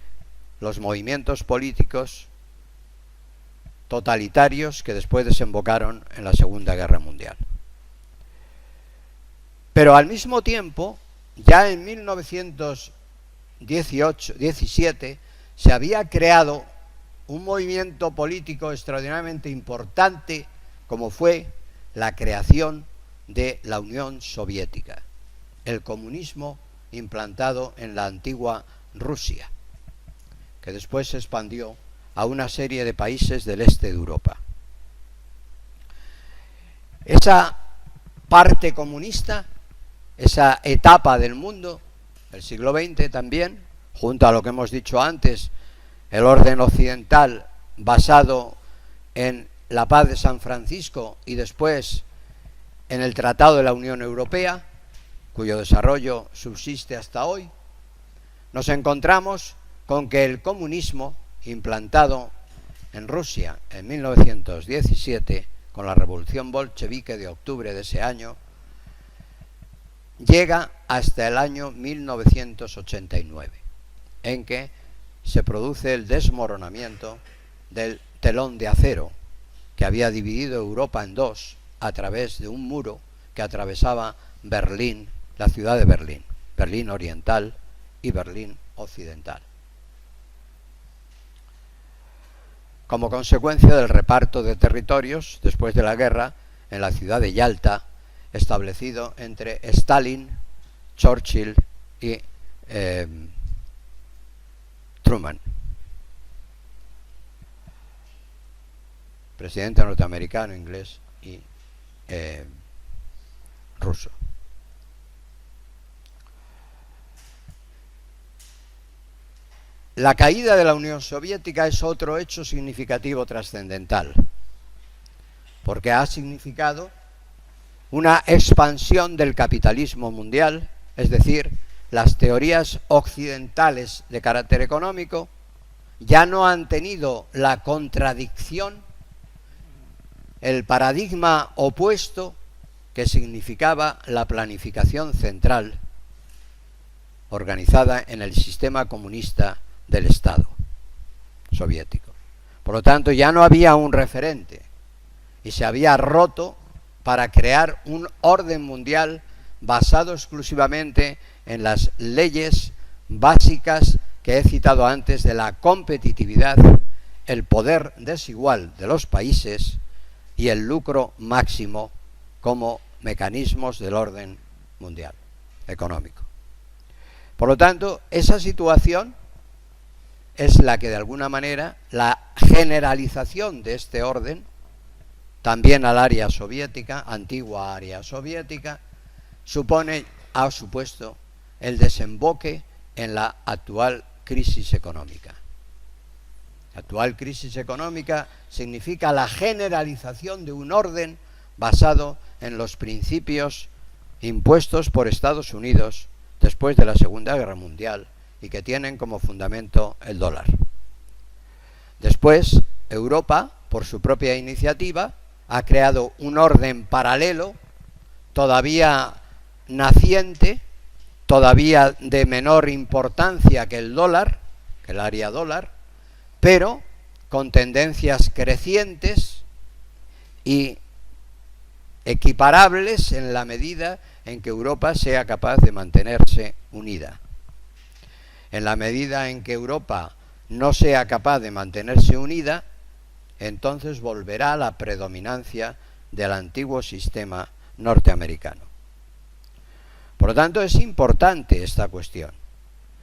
los movimientos políticos totalitarios que después desembocaron en la Segunda Guerra Mundial. Pero al mismo tiempo, ya en 1917 se había creado un movimiento político extraordinariamente importante, como fue la creación de la Unión Soviética, el comunismo implantado en la antigua Rusia, que después se expandió a una serie de países del este de Europa. Esa parte comunista, esa etapa del mundo, el siglo XX también, junto a lo que hemos dicho antes, el orden occidental basado en la paz de San Francisco y después en el Tratado de la Unión Europea, cuyo desarrollo subsiste hasta hoy, nos encontramos con que el comunismo implantado en Rusia en 1917, con la revolución bolchevique de octubre de ese año, llega hasta el año 1989, en que se produce el desmoronamiento del telón de acero que había dividido Europa en dos a través de un muro que atravesaba Berlín, la ciudad de Berlín, Berlín Oriental y Berlín Occidental. Como consecuencia del reparto de territorios después de la guerra en la ciudad de Yalta, establecido entre Stalin, Churchill y Truman, presidente norteamericano, inglés y ruso. La caída de la Unión Soviética es otro hecho significativo trascendental, porque ha significado una expansión del capitalismo mundial, es decir, las teorías occidentales de carácter económico ya no han tenido la contradicción, el paradigma opuesto que significaba la planificación central organizada en el sistema comunista del Estado soviético. Por lo tanto, ya no había un referente y se había roto para crear un orden mundial basado exclusivamente en las leyes básicas que he citado antes de la competitividad, el poder desigual de los países y el lucro máximo como mecanismos del orden mundial económico. Por lo tanto, esa situación es la que de alguna manera la generalización de este orden también al área soviética, antigua área soviética, ha supuesto el desemboque en la actual crisis económica. La actual crisis económica significa la generalización de un orden basado en los principios impuestos por Estados Unidos después de la Segunda Guerra Mundial y que tienen como fundamento el dólar. Después, Europa, por su propia iniciativa, ha creado un orden paralelo, todavía naciente, todavía de menor importancia que el dólar, que el área dólar, pero con tendencias crecientes y equiparables en la medida en que Europa sea capaz de mantenerse unida. En la medida en que Europa no sea capaz de mantenerse unida, entonces volverá a la predominancia del antiguo sistema norteamericano. Por lo tanto, es importante esta cuestión.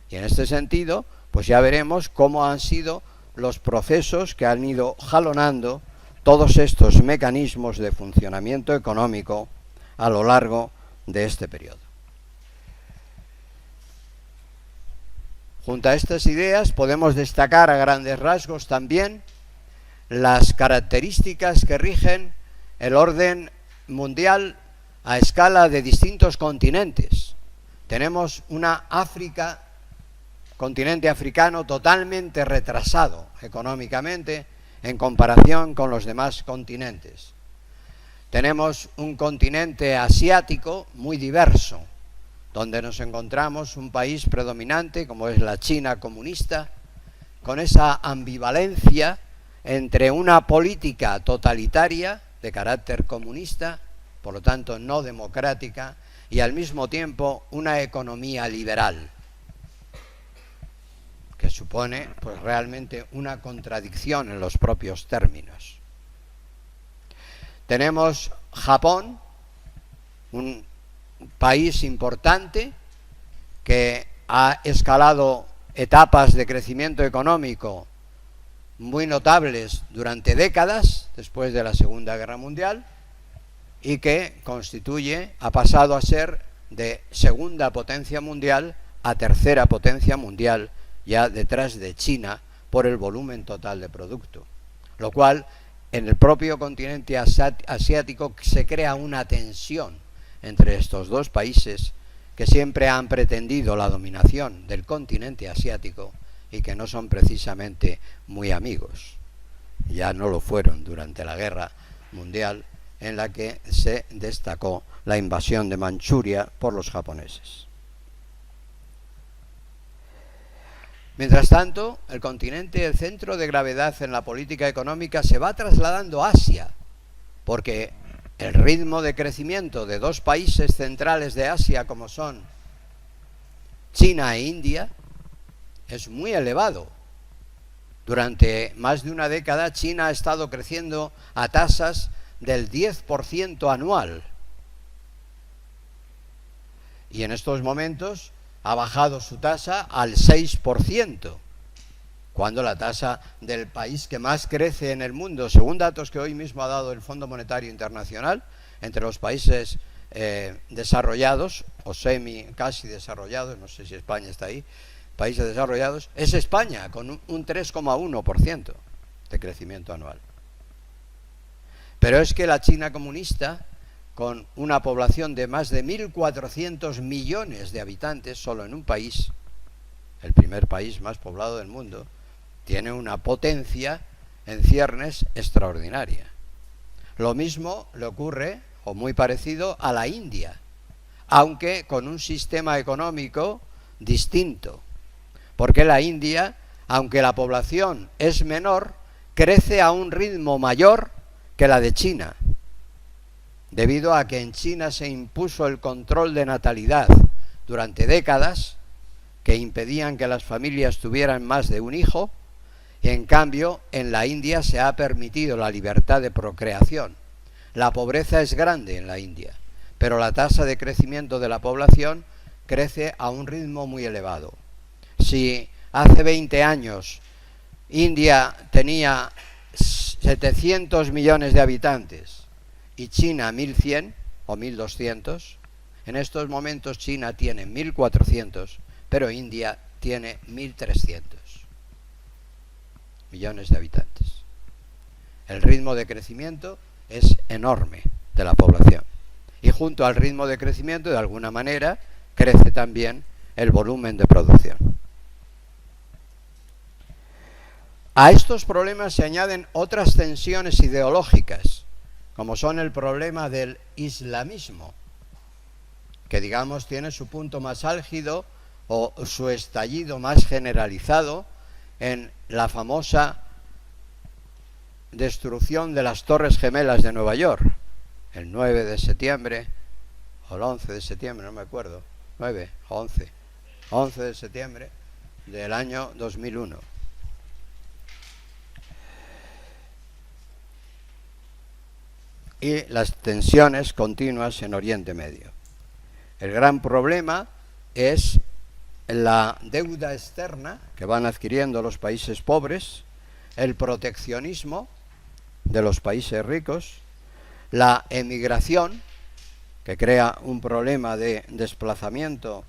Y en este sentido, pues ya veremos cómo han sido los procesos que han ido jalonando todos estos mecanismos de funcionamiento económico a lo largo de este periodo. Junto a estas ideas podemos destacar a grandes rasgos también las características que rigen el orden mundial a escala de distintos continentes. Tenemos una África, continente africano totalmente retrasado económicamente en comparación con los demás continentes. Tenemos un continente asiático muy diverso, donde nos encontramos un país predominante como es la China comunista, con esa ambivalencia entre una política totalitaria de carácter comunista, por lo tanto no democrática, y al mismo tiempo una economía liberal, que supone pues realmente una contradicción en los propios términos. Tenemos Japón, un país importante que ha escalado etapas de crecimiento económico muy notables durante décadas después de la Segunda Guerra Mundial y que ha pasado a ser de segunda potencia mundial a tercera potencia mundial, ya detrás de China por el volumen total de producto, lo cual en el propio continente asiático se crea una tensión entre estos dos países que siempre han pretendido la dominación del continente asiático y que no son precisamente muy amigos. ya no lo fueron durante la Guerra Mundial, en la que se destacó la invasión de Manchuria por los japoneses. Mientras tanto, el continente, el centro de gravedad en la política económica, se va trasladando a Asia, porque el ritmo de crecimiento de dos países centrales de Asia, como son China e India, es muy elevado. Durante más de una década, China ha estado creciendo a tasas del 10% anual. Y en estos momentos ha bajado su tasa al 6%, cuando la tasa del país que más crece en el mundo, según datos que hoy mismo ha dado el Fondo Monetario Internacional, entre los países desarrollados o casi desarrollados, no sé si España está ahí, países desarrollados, es España, con un 3,1% de crecimiento anual. Pero es que la China comunista, con una población de más de 1.400 millones de habitantes, solo en un país, el primer país más poblado del mundo, tiene una potencia en ciernes extraordinaria. Lo mismo le ocurre, o muy parecido, a la India, aunque con un sistema económico distinto. Porque la India, aunque la población es menor, crece a un ritmo mayor que la de China, debido a que en China se impuso el control de natalidad durante décadas, que impedían que las familias tuvieran más de un hijo, y en cambio en la India se ha permitido la libertad de procreación. La pobreza es grande en la India, pero la tasa de crecimiento de la población crece a un ritmo muy elevado. Si hace 20 años India tenía 700 millones de habitantes y China 1.100 o 1.200, en estos momentos China tiene 1.400, pero India tiene 1.300 millones de habitantes. El ritmo de crecimiento es enorme de la población. Y junto al ritmo de crecimiento, de alguna manera, crece también el volumen de producción. A estos problemas se añaden otras tensiones ideológicas, como son el problema del islamismo, que digamos tiene su punto más álgido o su estallido más generalizado en la famosa destrucción de las Torres Gemelas de Nueva York, el 9 de septiembre, o el 11 de septiembre, no me acuerdo, 9 o 11 de septiembre del año 2001. Y las tensiones continuas en Oriente Medio. El gran problema es la deuda externa que van adquiriendo los países pobres, el proteccionismo de los países ricos, la emigración, que crea un problema de desplazamiento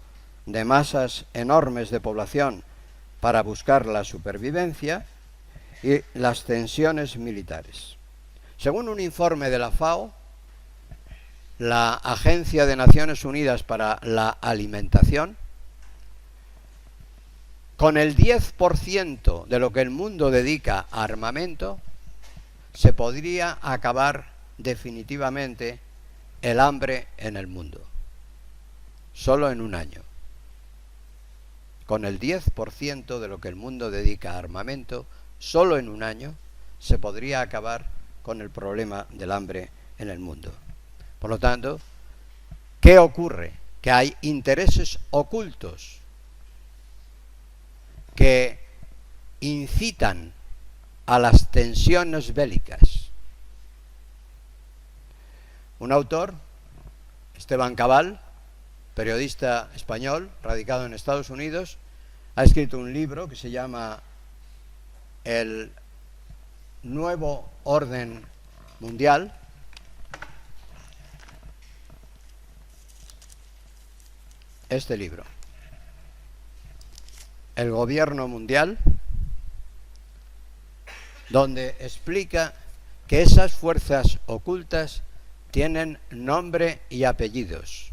de masas enormes de población para buscar la supervivencia, y las tensiones militares. Según un informe de la FAO, la Agencia de Naciones Unidas para la Alimentación, con el 10% de lo que el mundo dedica a armamento, se podría acabar definitivamente el hambre en el mundo. Solo en un año. Con el 10% de lo que el mundo dedica a armamento, solo en un año se podría acabar con el problema del hambre en el mundo. Por lo tanto, ¿qué ocurre? Que hay intereses ocultos que incitan a las tensiones bélicas. Un autor, Esteban Cabal, periodista español, radicado en Estados Unidos, ha escrito un libro que se llama El Nuevo Orden Mundial. Este libro, El Gobierno Mundial, donde explica que esas fuerzas ocultas tienen nombre y apellidos.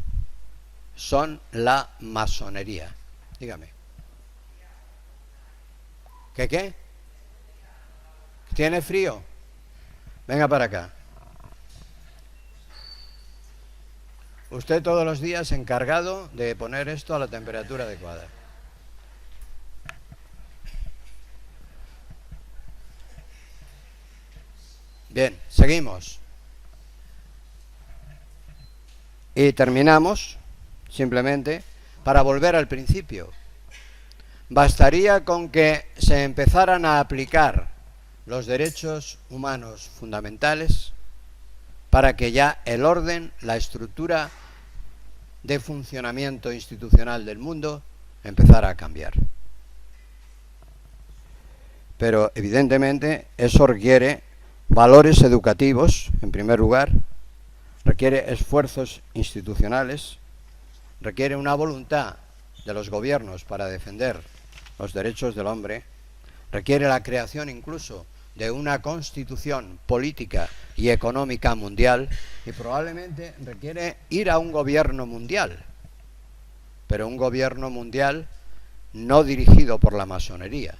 Son la masonería. Dígame. ¿Qué? ¿Tiene frío? Venga para acá. Usted todos los días encargado de poner esto a la temperatura adecuada. Bien, seguimos. Y terminamos, simplemente, para volver al principio. Bastaría con que se empezaran a aplicar los derechos humanos fundamentales para que ya el orden, la estructura de funcionamiento institucional del mundo empezara a cambiar. Pero evidentemente eso requiere valores educativos, en primer lugar, requiere esfuerzos institucionales, requiere una voluntad de los gobiernos para defender los derechos del hombre, requiere la creación incluso de una constitución política y económica mundial y probablemente requiere ir a un gobierno mundial, pero un gobierno mundial no dirigido por la masonería,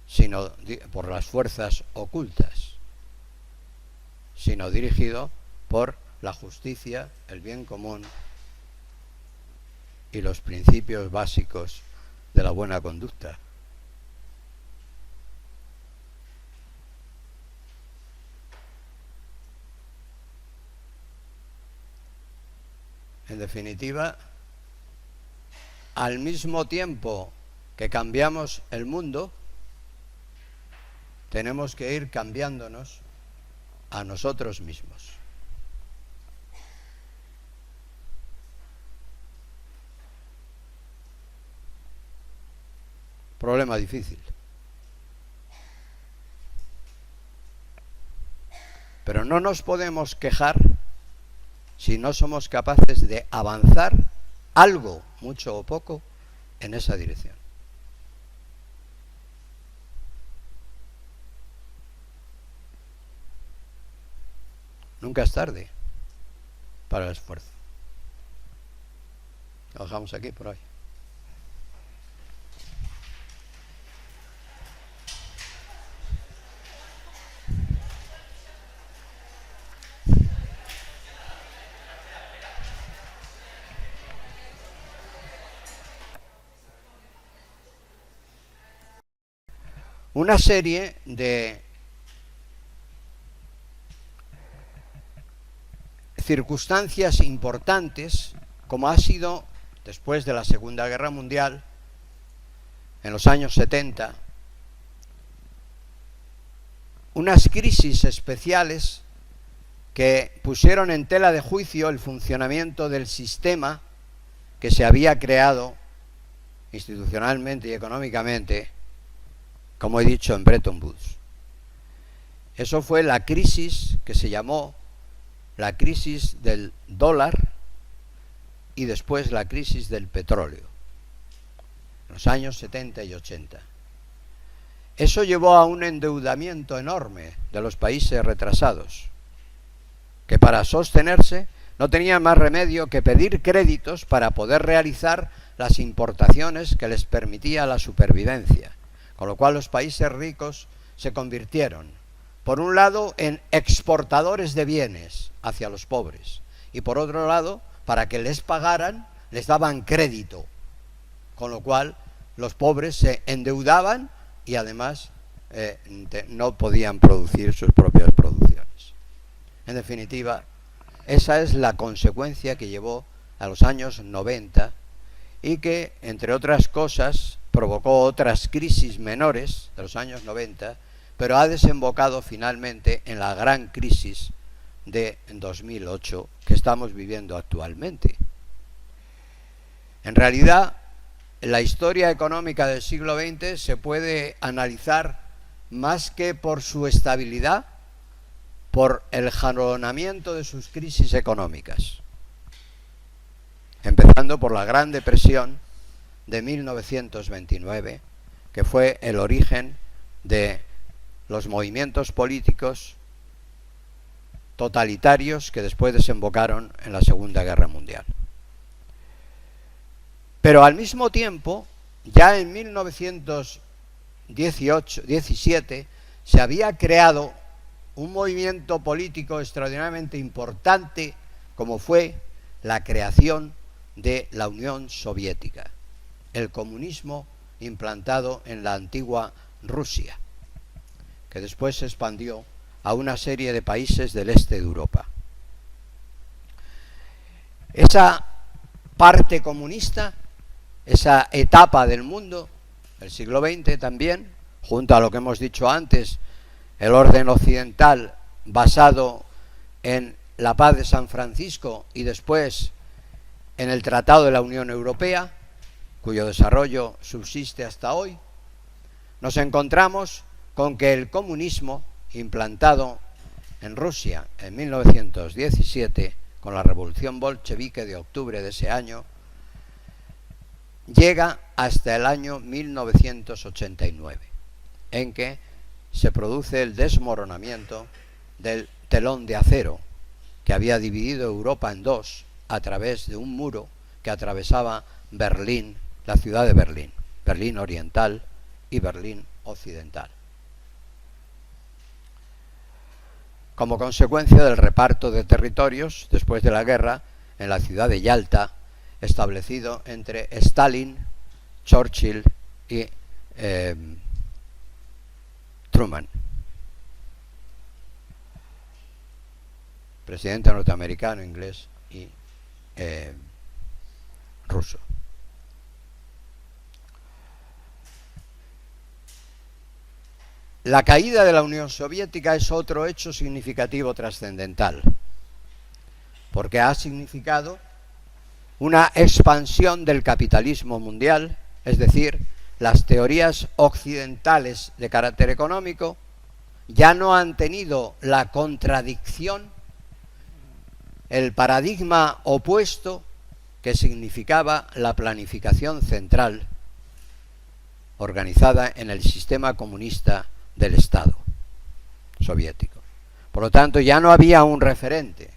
sino por las fuerzas ocultas, sino dirigido por la justicia, el bien común y los principios básicos de la buena conducta. En definitiva, al mismo tiempo que cambiamos el mundo, tenemos que ir cambiándonos a nosotros mismos. Problema difícil. Pero no nos podemos quejar si no somos capaces de avanzar algo, mucho o poco, en esa dirección. Nunca es tarde para el esfuerzo. Lo dejamos aquí por hoy. Una serie de circunstancias importantes, como ha sido después de la Segunda Guerra Mundial, en los años 70, unas crisis especiales que pusieron en tela de juicio el funcionamiento del sistema que se había creado institucionalmente y económicamente, como he dicho, en Bretton Woods. Eso fue la crisis que se llamó la crisis del dólar y después la crisis del petróleo, en los años 70 y 80. Eso llevó a un endeudamiento enorme de los países retrasados, que para sostenerse no tenían más remedio que pedir créditos para poder realizar las importaciones que les permitía la supervivencia, con lo cual los países ricos se convirtieron, por un lado, en exportadores de bienes hacia los pobres, y por otro lado, para que les pagaran, les daban crédito, con lo cual los pobres se endeudaban y además no podían producir sus propias producciones. En definitiva, esa es la consecuencia que llevó a los años 90 y que, entre otras cosas, provocó otras crisis menores de los años 90, pero ha desembocado finalmente en la gran crisis de 2008 que estamos viviendo actualmente. En realidad, la historia económica del siglo XX se puede analizar más que por su estabilidad, por el jalonamiento de sus crisis económicas, empezando por la Gran Depresión de 1929, que fue el origen de los movimientos políticos totalitarios que después desembocaron en la Segunda Guerra Mundial. Pero al mismo tiempo, ya en 1929 XVII se había creado un movimiento político extraordinariamente importante, como fue la creación de la Unión Soviética, el comunismo implantado en la antigua Rusia, que después se expandió a una serie de países del este de Europa. Esa parte comunista, esa etapa del mundo, el siglo XX también, junto a lo que hemos dicho antes, el orden occidental basado en la paz de San Francisco y después en el Tratado de la Unión Europea, cuyo desarrollo subsiste hasta hoy, nos encontramos con que el comunismo implantado en Rusia en 1917, con la revolución bolchevique de octubre de ese año, llega hasta el año 1989, en que se produce el desmoronamiento del telón de acero que había dividido Europa en dos a través de un muro que atravesaba Berlín, la ciudad de Berlín, Berlín Oriental y Berlín Occidental. Como consecuencia del reparto de territorios después de la guerra en la ciudad de Yalta, establecido entre Stalin, Churchill y Truman, presidente norteamericano, inglés y ruso. La caída de la Unión Soviética es otro hecho significativo trascendental, porque ha significado una expansión del capitalismo mundial, es decir, las teorías occidentales de carácter económico ya no han tenido la contradicción, el paradigma opuesto que significaba la planificación central organizada en el sistema comunista del Estado soviético. Por lo tanto, ya no había un referente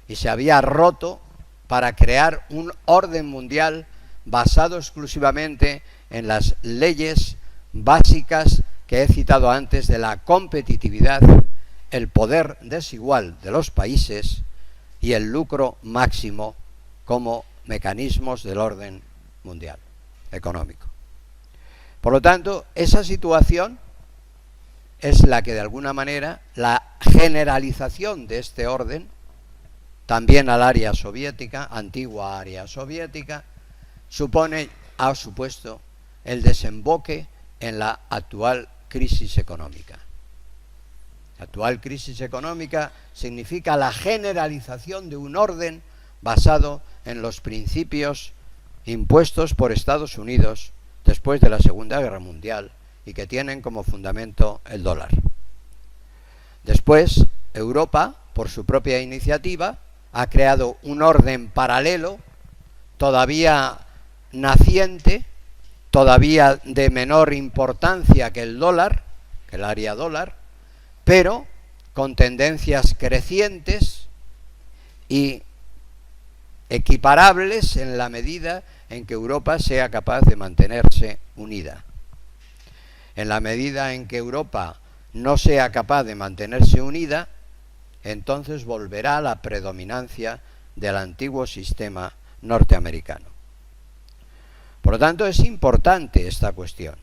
y se había roto para crear un orden mundial basado exclusivamente en las leyes básicas que he citado antes de la competitividad, el poder desigual de los países y el lucro máximo como mecanismos del orden mundial económico. Por lo tanto, esa situación es la que de alguna manera la generalización de este orden también al área soviética, antigua área soviética, ha supuesto el desemboque en la actual crisis económica. La actual crisis económica significa la generalización de un orden basado en los principios impuestos por Estados Unidos después de la Segunda Guerra Mundial y que tienen como fundamento el dólar. Después, Europa, por su propia iniciativa, ha creado un orden paralelo, todavía naciente, todavía de menor importancia que el dólar, que el área dólar, pero con tendencias crecientes y equiparables en la medida en que Europa sea capaz de mantenerse unida. En la medida en que Europa no sea capaz de mantenerse unida, entonces volverá a la predominancia del antiguo sistema norteamericano. Por lo tanto, es importante esta cuestión.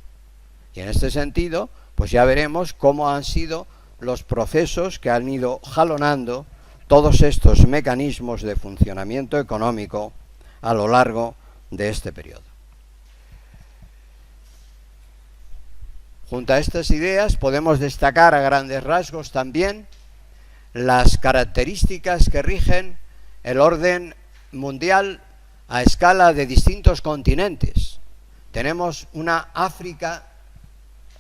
Y en este sentido, pues ya veremos cómo han sido los procesos que han ido jalonando todos estos mecanismos de funcionamiento económico a lo largo de este periodo. Junto a estas ideas podemos destacar a grandes rasgos también las características que rigen el orden mundial a escala de distintos continentes. Tenemos una África,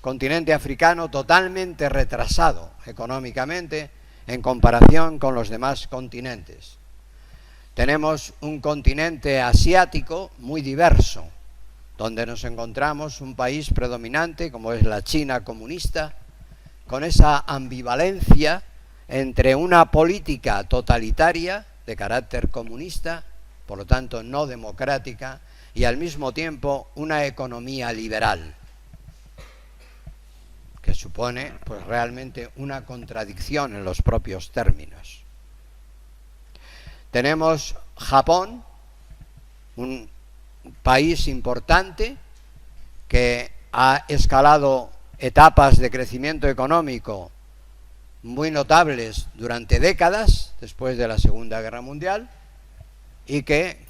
continente africano totalmente retrasado económicamente en comparación con los demás continentes. Tenemos un continente asiático muy diverso, donde nos encontramos un país predominante como es la China comunista, con esa ambivalencia entre una política totalitaria de carácter comunista, por lo tanto no democrática, y al mismo tiempo una economía liberal. supone pues realmente una contradicción en los propios términos. Tenemos Japón, un país importante que ha escalado etapas de crecimiento económico muy notables durante décadas después de la Segunda Guerra Mundial y que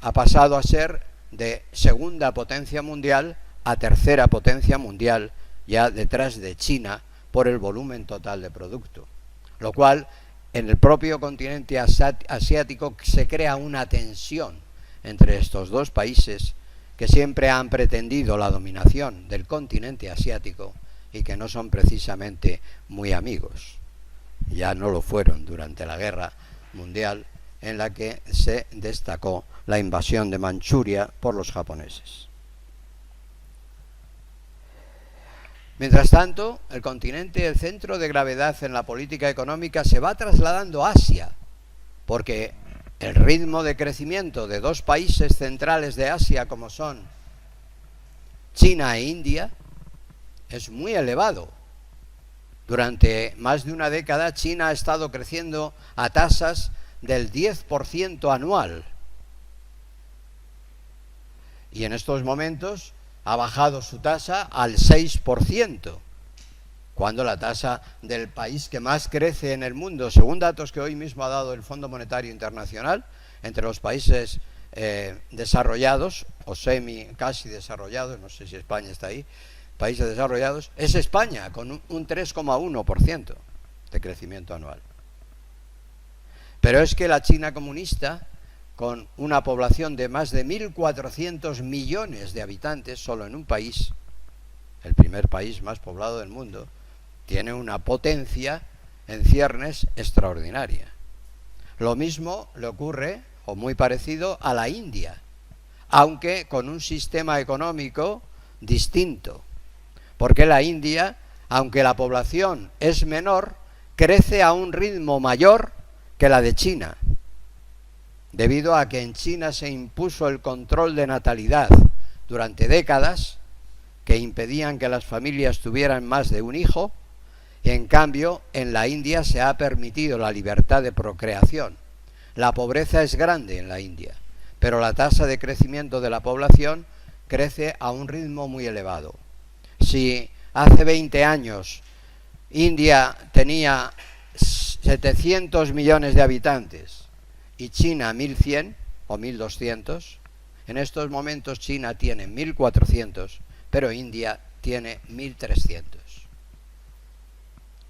ha pasado a ser de segunda potencia mundial a tercera potencia mundial, ya detrás de China por el volumen total de producto, lo cual en el propio continente asiático se crea una tensión entre estos dos países que siempre han pretendido la dominación del continente asiático y que no son precisamente muy amigos. Ya no lo fueron durante la Guerra Mundial, en la que se destacó la invasión de Manchuria por los japoneses. Mientras tanto, el continente, el centro de gravedad en la política económica, se va trasladando a Asia, porque el ritmo de crecimiento de dos países centrales de Asia, como son China e India, es muy elevado. Durante más de una década, China ha estado creciendo a tasas del 10% anual. Y en estos momentos ha bajado su tasa al 6%, cuando la tasa del país que más crece en el mundo, según datos que hoy mismo ha dado el Fondo Monetario Internacional, entre los países desarrollados o casi desarrollados, no sé si España está ahí, países desarrollados, es España, con un 3,1% de crecimiento anual. Pero es que la China comunista, con una población de más de 1.400 millones de habitantes solo en un país, el primer país más poblado del mundo, tiene una potencia en ciernes extraordinaria. Lo mismo le ocurre, o muy parecido, a la India, aunque con un sistema económico distinto, porque la India, aunque la población es menor, crece a un ritmo mayor que la de China, debido a que en China se impuso el control de natalidad durante décadas que impedían que las familias tuvieran más de un hijo, y en cambio en la India se ha permitido la libertad de procreación. La pobreza es grande en la India, pero la tasa de crecimiento de la población crece a un ritmo muy elevado. Si hace 20 años India tenía 700 millones de habitantes y China 1.100 o 1.200, en estos momentos China tiene 1.400, pero India tiene 1.300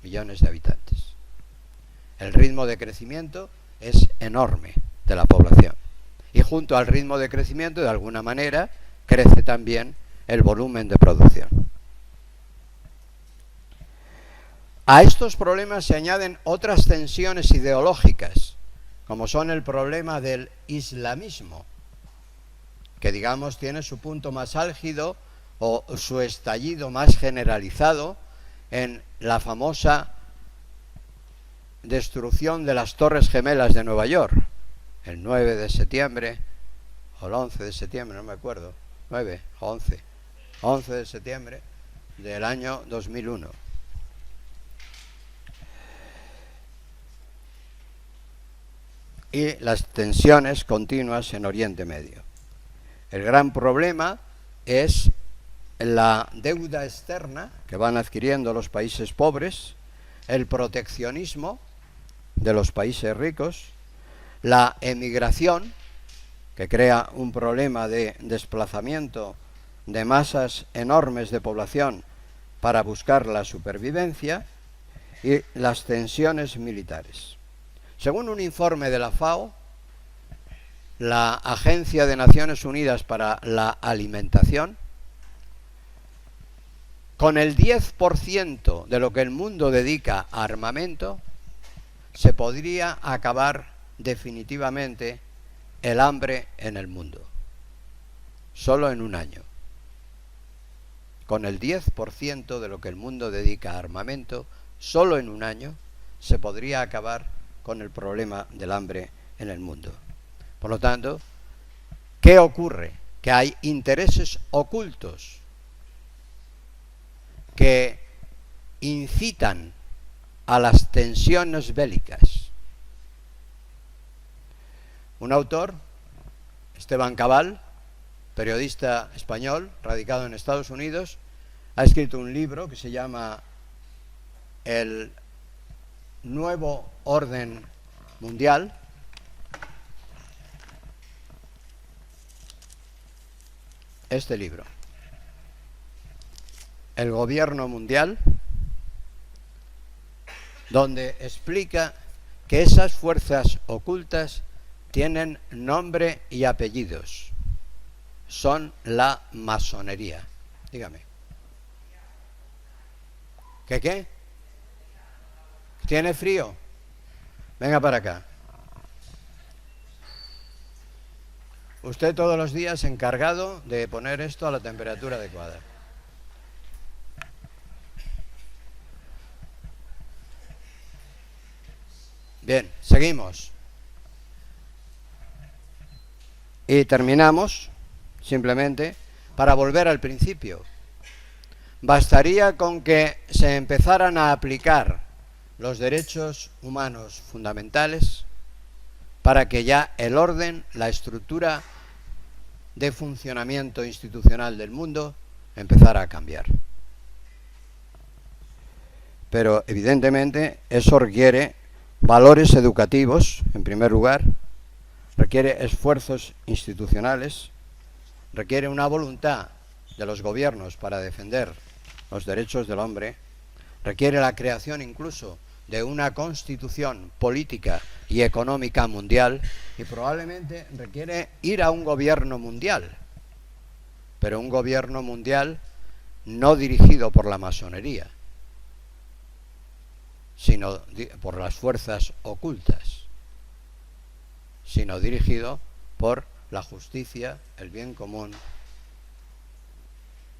millones de habitantes. El ritmo de crecimiento es enorme de la población. Y junto al ritmo de crecimiento, de alguna manera, crece también el volumen de producción. A estos problemas se añaden otras tensiones ideológicas, como son el problema del islamismo, que digamos tiene su punto más álgido o su estallido más generalizado en la famosa destrucción de las Torres Gemelas de Nueva York, el 9 de septiembre, o el 11 de septiembre, no me acuerdo, 9 o 11 de septiembre del año 2001. Y las tensiones continuas en Oriente Medio. El gran problema es la deuda externa que van adquiriendo los países pobres, el proteccionismo de los países ricos, la emigración, que crea un problema de desplazamiento de masas enormes de población para buscar la supervivencia, y las tensiones militares. Según un informe de la FAO, la Agencia de Naciones Unidas para la Alimentación, con el 10% de lo que el mundo dedica a armamento, se podría acabar definitivamente el hambre en el mundo, solo en un año. Con el 10% de lo que el mundo dedica a armamento, solo en un año, se podría acabar con el problema del hambre en el mundo. Por lo tanto, ¿qué ocurre? Que hay intereses ocultos que incitan a las tensiones bélicas. Un autor, Esteban Cabal, periodista español, radicado en Estados Unidos, ha escrito un libro que se llama El Nuevo Orden Mundial. Este libro, El Gobierno Mundial, donde explica que esas fuerzas ocultas tienen nombre y apellidos. Son la masonería. Dígame. ¿Qué? ¿Tiene frío? Venga para acá. Usted todos los días encargado de poner esto a la temperatura adecuada. Bien, seguimos. Y terminamos, simplemente, para volver al principio. Bastaría con que se empezaran a aplicar los derechos humanos fundamentales para que ya el orden, la estructura de funcionamiento institucional del mundo empezara a cambiar. Pero evidentemente eso requiere valores educativos, en primer lugar, requiere esfuerzos institucionales, requiere una voluntad de los gobiernos para defender los derechos del hombre, requiere la creación incluso de una constitución política y económica mundial y probablemente requiere ir a un gobierno mundial, pero un gobierno mundial no dirigido por la masonería, sino por las fuerzas ocultas, sino dirigido por la justicia, el bien común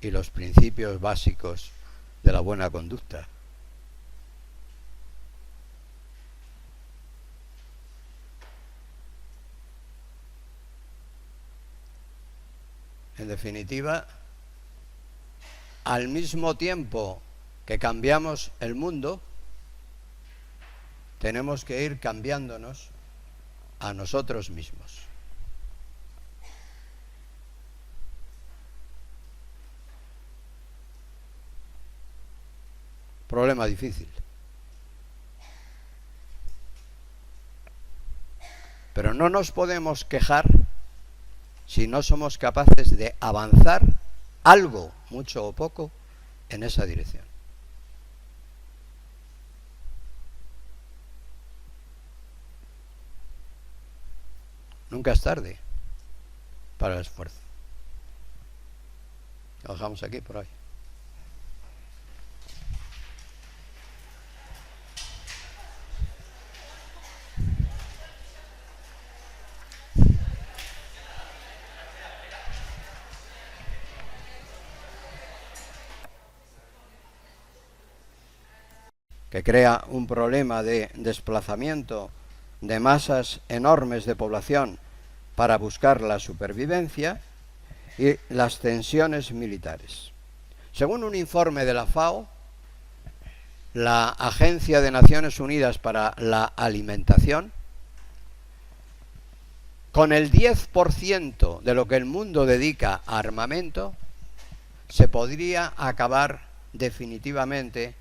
y los principios básicos de la buena conducta. En definitiva, al mismo tiempo que cambiamos el mundo, tenemos que ir cambiándonos a nosotros mismos. Problema difícil. Pero no nos podemos quejar si no somos capaces de avanzar algo, mucho o poco, en esa dirección. Nunca es tarde para el esfuerzo. Lo dejamos aquí por hoy. Que crea un problema de desplazamiento de masas enormes de población para buscar la supervivencia y las tensiones militares. Según un informe de la FAO, la Agencia de Naciones Unidas para la Alimentación, con el 10% de lo que el mundo dedica a armamento, se podría acabar definitivamente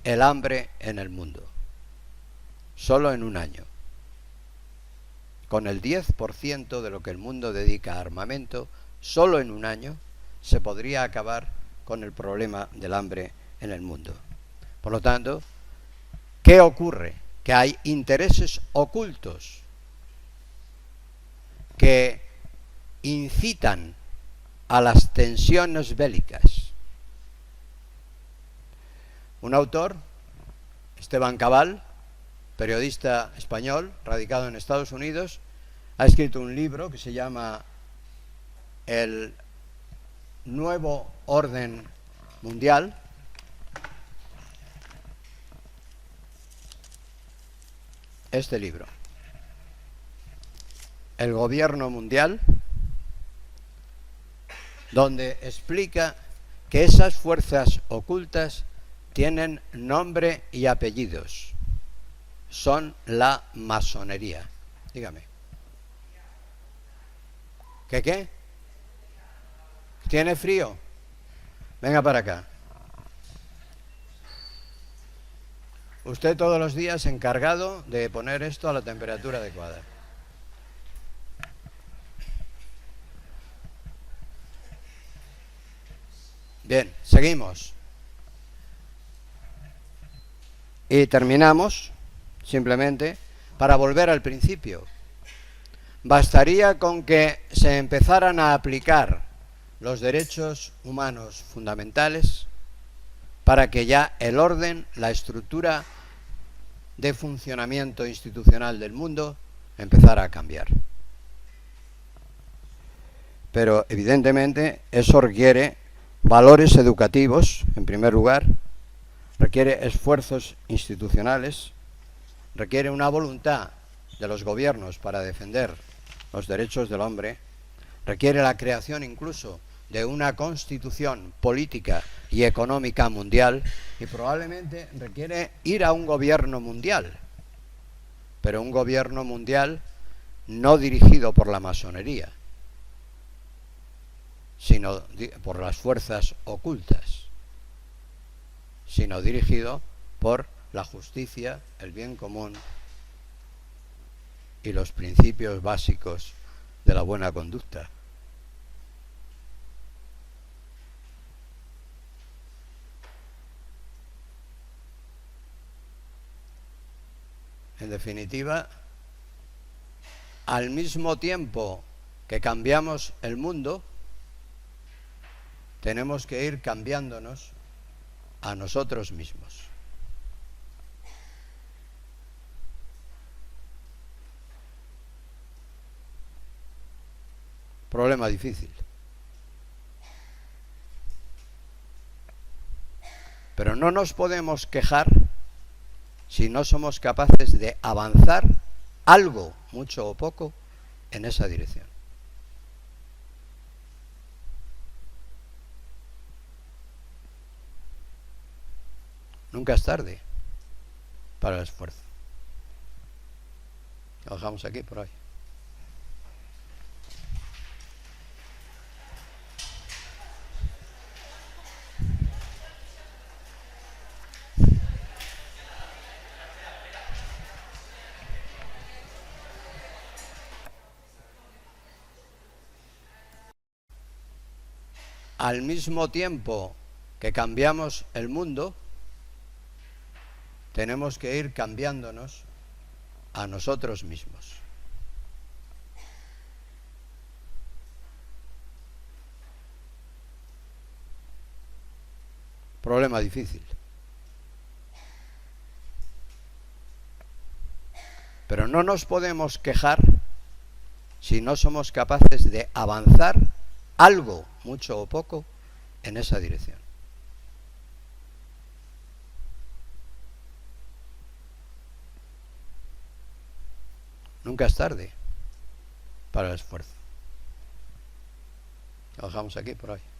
el hambre en el mundo, solo en un año. Con el 10% de lo que el mundo dedica a armamento, solo en un año se podría acabar con el problema del hambre en el mundo. Por lo tanto, ¿qué ocurre? Que hay intereses ocultos que incitan a las tensiones bélicas. Un autor, Esteban Cabal, periodista español, radicado en Estados Unidos, ha escrito un libro que se llama El Nuevo Orden Mundial. Este libro, El Gobierno Mundial, donde explica que esas fuerzas ocultas tienen nombre y apellidos. Son la masonería. Dígame. ¿Qué? ¿Tiene frío? Venga para acá. Usted todos los días encargado de poner esto a la temperatura adecuada. Bien, seguimos. Y terminamos, simplemente, para volver al principio. Bastaría con que se empezaran a aplicar los derechos humanos fundamentales para que ya el orden, la estructura de funcionamiento institucional del mundo empezara a cambiar. Pero evidentemente eso requiere valores educativos, en primer lugar, requiere esfuerzos institucionales, requiere una voluntad de los gobiernos para defender los derechos del hombre, requiere la creación incluso de una constitución política y económica mundial y probablemente requiere ir a un gobierno mundial, pero un gobierno mundial no dirigido por la masonería, sino por las fuerzas ocultas, sino dirigido por la justicia, el bien común y los principios básicos de la buena conducta. En definitiva, al mismo tiempo que cambiamos el mundo, tenemos que ir cambiándonos a nosotros mismos. Problema difícil. Pero no nos podemos quejar si no somos capaces de avanzar algo, mucho o poco, en esa dirección. Nunca es tarde para el esfuerzo. Lo dejamos aquí por hoy. Al mismo tiempo que cambiamos el mundo, tenemos que ir cambiándonos a nosotros mismos. Problema difícil. Pero no nos podemos quejar si no somos capaces de avanzar algo, mucho o poco, en esa dirección. Nunca es tarde para el esfuerzo. Lo dejamos aquí por hoy.